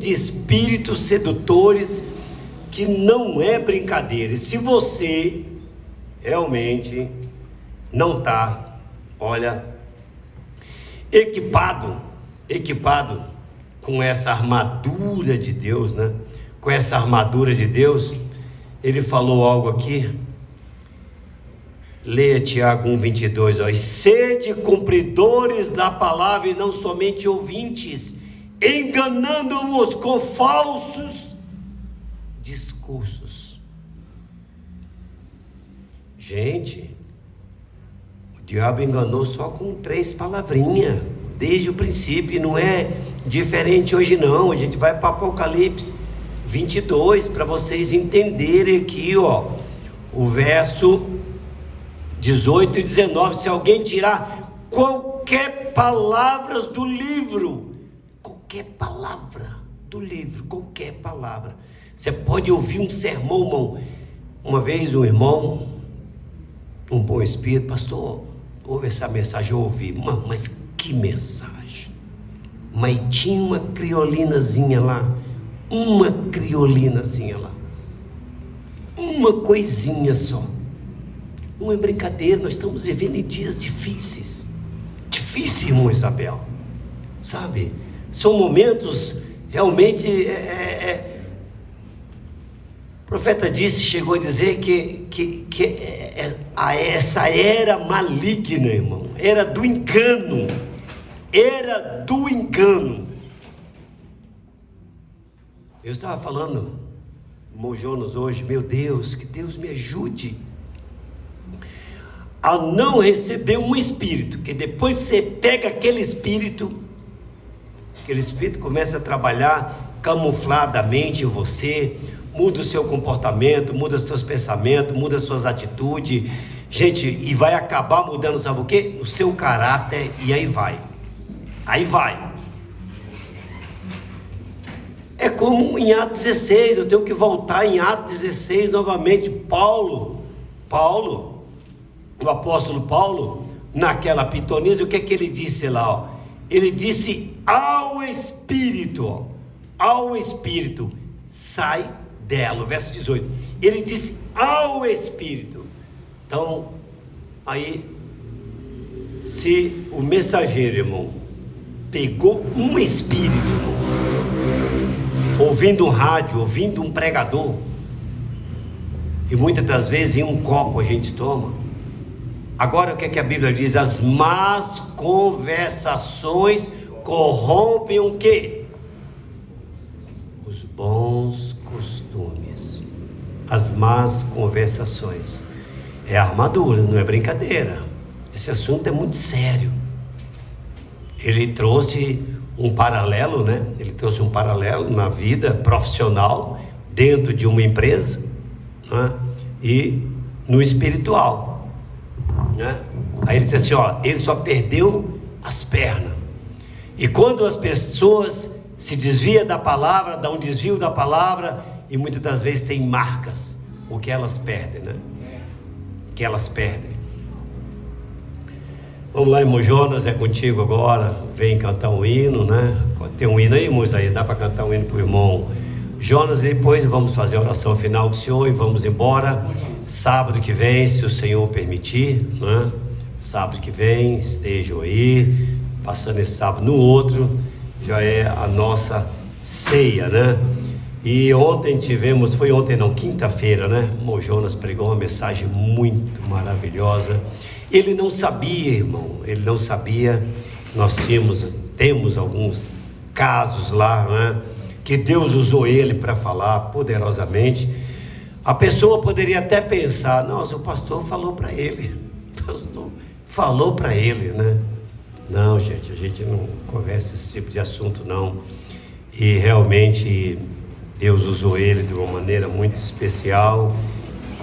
de espíritos sedutores que não é brincadeira. E se você realmente não está, olha, equipado com essa armadura de Deus, né? Com essa armadura de Deus, ele falou algo aqui. Leia Tiago 1:22, ó. E sede cumpridores da palavra e não somente ouvintes, enganando-vos com falsos discursos. Gente, o diabo enganou só com 3 palavrinhas, desde o princípio, e não é diferente hoje não. A gente vai para Apocalipse 22, para vocês entenderem aqui, ó, o verso 18 e 19, se alguém tirar qualquer palavra do livro, qualquer palavra, você pode ouvir um sermão, irmão. Uma vez um irmão, um bom espírito, pastor, ouve essa mensagem. Eu ouvi, mas que mensagem? Mas tinha uma criolinazinha lá, uma coisinha só. Não é brincadeira, nós estamos vivendo em dias difíceis, irmão Isabel, sabe? São momentos realmente, o profeta chegou a dizer que essa era maligna, irmão, era do engano. Eu estava falando, irmão Jonas, hoje, meu Deus, que Deus me ajude a não receber um espírito, que depois você pega aquele espírito começa a trabalhar camufladamente em você, muda o seu comportamento, muda seus pensamentos, muda suas atitudes, gente, e vai acabar mudando, sabe o quê? O seu caráter, e aí vai. É como em Atos 16, eu tenho que voltar em Atos 16 novamente. Paulo, o apóstolo Paulo, naquela pitonisa, o que é que ele disse lá? Ó? Ele disse ao Espírito, sai dela, o verso 18, ele disse ao Espírito. Então, aí, se o mensageiro, irmão, pegou um espírito, ouvindo um rádio, ouvindo um pregador, e muitas das vezes em um copo a gente toma. Agora o que é que a Bíblia diz? As más conversações corrompem o quê? Os bons costumes. As más conversações é armadura, não é brincadeira. Esse assunto é muito sério. Ele trouxe um paralelo, né? Ele trouxe um paralelo na vida profissional, dentro de uma empresa, né? E no espiritual, né? Aí ele disse assim, ó, ele só perdeu as pernas. E quando as pessoas se desviam da palavra, dá um desvio da palavra, e muitas das vezes tem marcas, o que elas perdem, né? Que elas perdem. Vamos lá, irmão Jonas, é contigo agora. Vem cantar um hino, né? Tem um hino aí, irmãos, aí dá para cantar um hino para o irmão Jonas. E depois vamos fazer a oração final com o senhor e vamos embora. Sábado que vem, se o Senhor permitir, né? Sábado que vem, estejam aí. Passando esse sábado no outro, já é a nossa ceia, né? E ontem tivemos, foi ontem não, quinta-feira, né? O irmão Jonas pregou uma mensagem muito maravilhosa. Ele não sabia, irmão, ele não sabia. Nós temos alguns casos lá, né? Que Deus usou ele para falar poderosamente. A pessoa poderia até pensar, nossa, o pastor falou para ele. O pastor falou para ele, né? Não, gente, a gente não conversa esse tipo de assunto, não. E realmente Deus usou ele de uma maneira muito especial.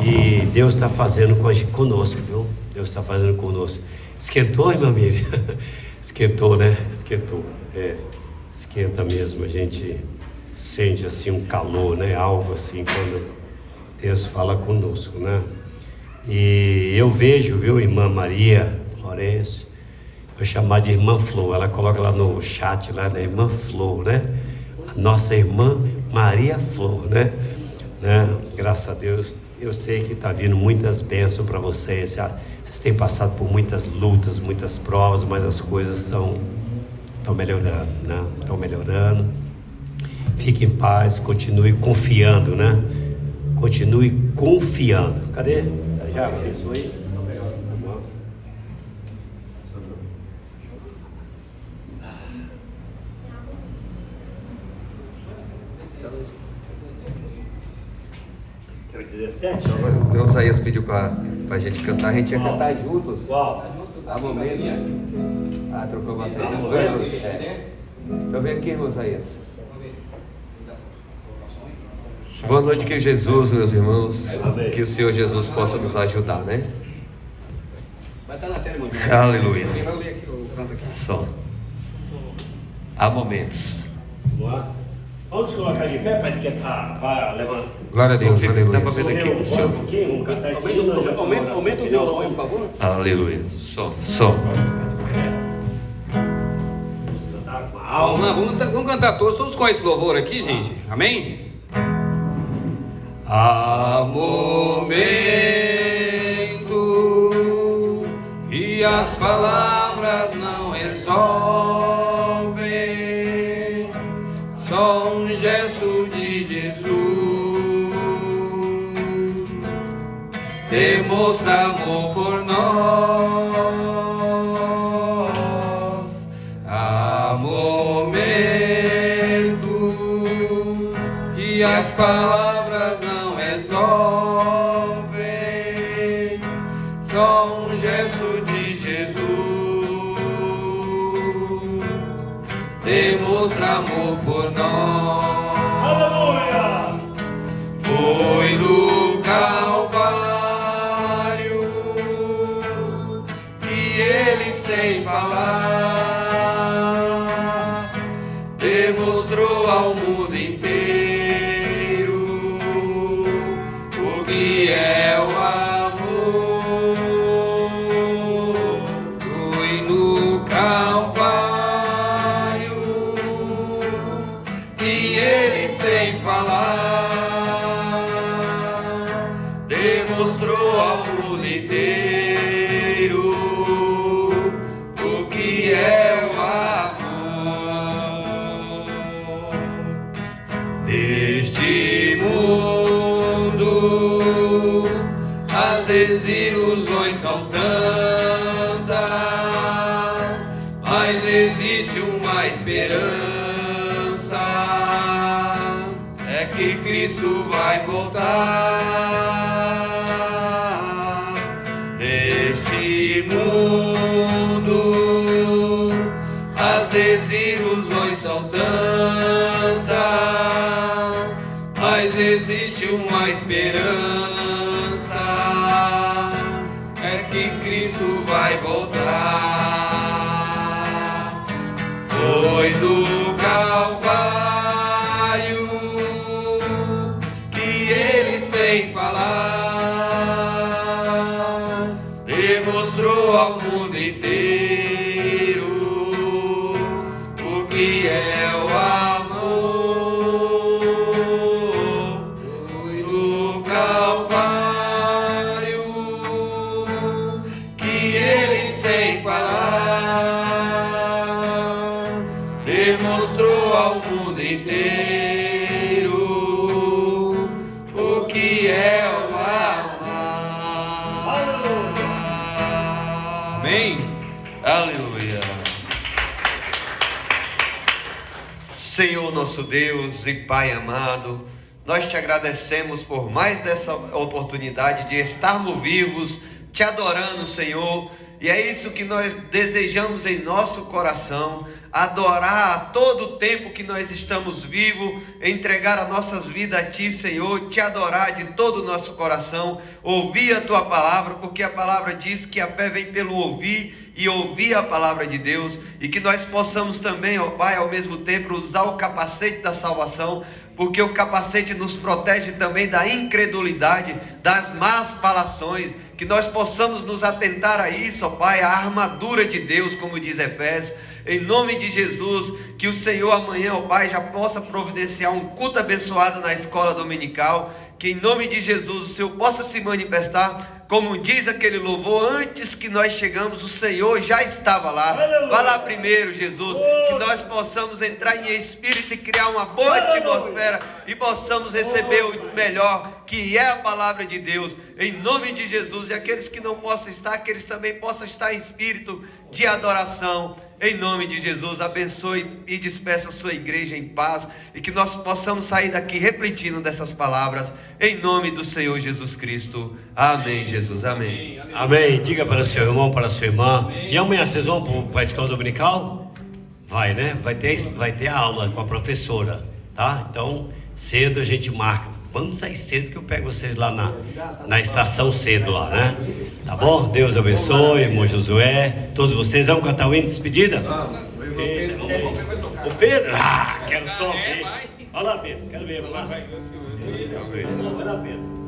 E Deus está fazendo conosco, viu? Deus está fazendo conosco. Esquentou, irmã Miriam? Esquentou, né? Esquentou. Esquenta mesmo. A gente sente assim um calor, né? Algo assim quando Deus fala conosco, né? E eu vejo, viu, irmã Maria Lourenço, vou chamar de irmã Flor. Ela coloca lá no chat, lá da irmã Flor, né? A nossa irmã Maria Flor, né? Graças a Deus, eu sei que está vindo muitas bênçãos para vocês. Vocês têm passado por muitas lutas, muitas provas, mas as coisas estão melhorando, né? Estão melhorando. Fique em paz, continue confiando, né? Continue confiando. Cadê? Já isso aí? É o 17? O Isaías pediu pra gente cantar, a gente ia cantar juntos. Qual? Há momentos. Trocou a bateria. Então vem aqui, irmão Isaías. Boa noite, que Jesus, meus irmãos. Que o Senhor Jesus possa nos ajudar, né? Vai estar na tela, irmão. Aleluia. Quem vai ler aqui o canto aqui? Só. Há momentos. Vamos lá. Vamos colocar de pé para esquentar, para levantar. Glória a Deus, aleluia. Dá para ver daqui, Um senhor. pouquinho, vamos cantar esse Aumenta o violão aí, por favor. Aleluia. Só. Vamos cantar com a Vamos alma. lá, vamos cantar todos. Todos com esse louvor aqui, gente. Amém? Há momento e as palavras não resolvem, só um gesto de Jesus demonstra amor por nós. Há momentos que as palavras não resolvem, só um gesto de Jesus demonstra amor por nós. Aleluia! Foi no Calvário que ele, sem falar, demonstrou ao mundo inteiro o que é o amor. Foi no Calvário que ele, sem falar, demonstrou ao mundo inteiro o que é o amor. Neste mundo as desilusões são tantas, mas existe uma esperança, é que Cristo vai voltar. Neste mundo as desilusões são tantas, mas existe uma esperança, é que Cristo vai voltar. Foi no Calvário que ele, sem falar, demonstrou ao mundo inteiro o que é o amor. Foi no Calvário que ele, sem falar, demonstrou ao mundo inteiro o que é o amar. Amém. Aleluia. Senhor nosso Deus e Pai amado, nós te agradecemos por mais dessa oportunidade de estarmos vivos, te adorando, Senhor, e é isso que nós desejamos em nosso coração, adorar a todo tempo que nós estamos vivos, entregar as nossas vidas a Ti, Senhor, te adorar de todo o nosso coração, ouvir a Tua palavra, porque a palavra diz que a fé vem pelo ouvir, e ouvir a palavra de Deus, e que nós possamos também, ó Pai, ao mesmo tempo usar o capacete da salvação, porque o capacete nos protege também da incredulidade, das más falações, que nós possamos nos atentar a isso, ó Pai, a armadura de Deus, como diz Efésios, em nome de Jesus, que o Senhor amanhã, ó Pai, já possa providenciar um culto abençoado na escola dominical, que em nome de Jesus o Senhor possa se manifestar, como diz aquele louvor, antes que nós chegamos, o Senhor já estava lá. Vá lá primeiro, Jesus, que nós possamos entrar em espírito e criar uma boa atmosfera e possamos receber o melhor, que é a palavra de Deus, em nome de Jesus. E aqueles que não possam estar, que eles também possam estar em espírito de adoração, em nome de Jesus. Abençoe e despeça a sua igreja em paz, e que nós possamos sair daqui refletindo dessas palavras, em nome do Senhor Jesus Cristo. Amém, Jesus, amém. Amém. Diga para o seu irmão, para a sua irmã. E amanhã vocês vão para a escola dominical? Vai, né? Vai ter a aula com a professora, tá? Então, cedo a gente marca. Vamos sair cedo que eu pego vocês lá na estação cedo lá, né? Tá bom? Deus abençoe, irmão Josué, todos vocês. Vamos cantar o hino de despedida? O Pedro? Ah, quero só ver. Olha lá, Pedro, quero ver. Vamos lá.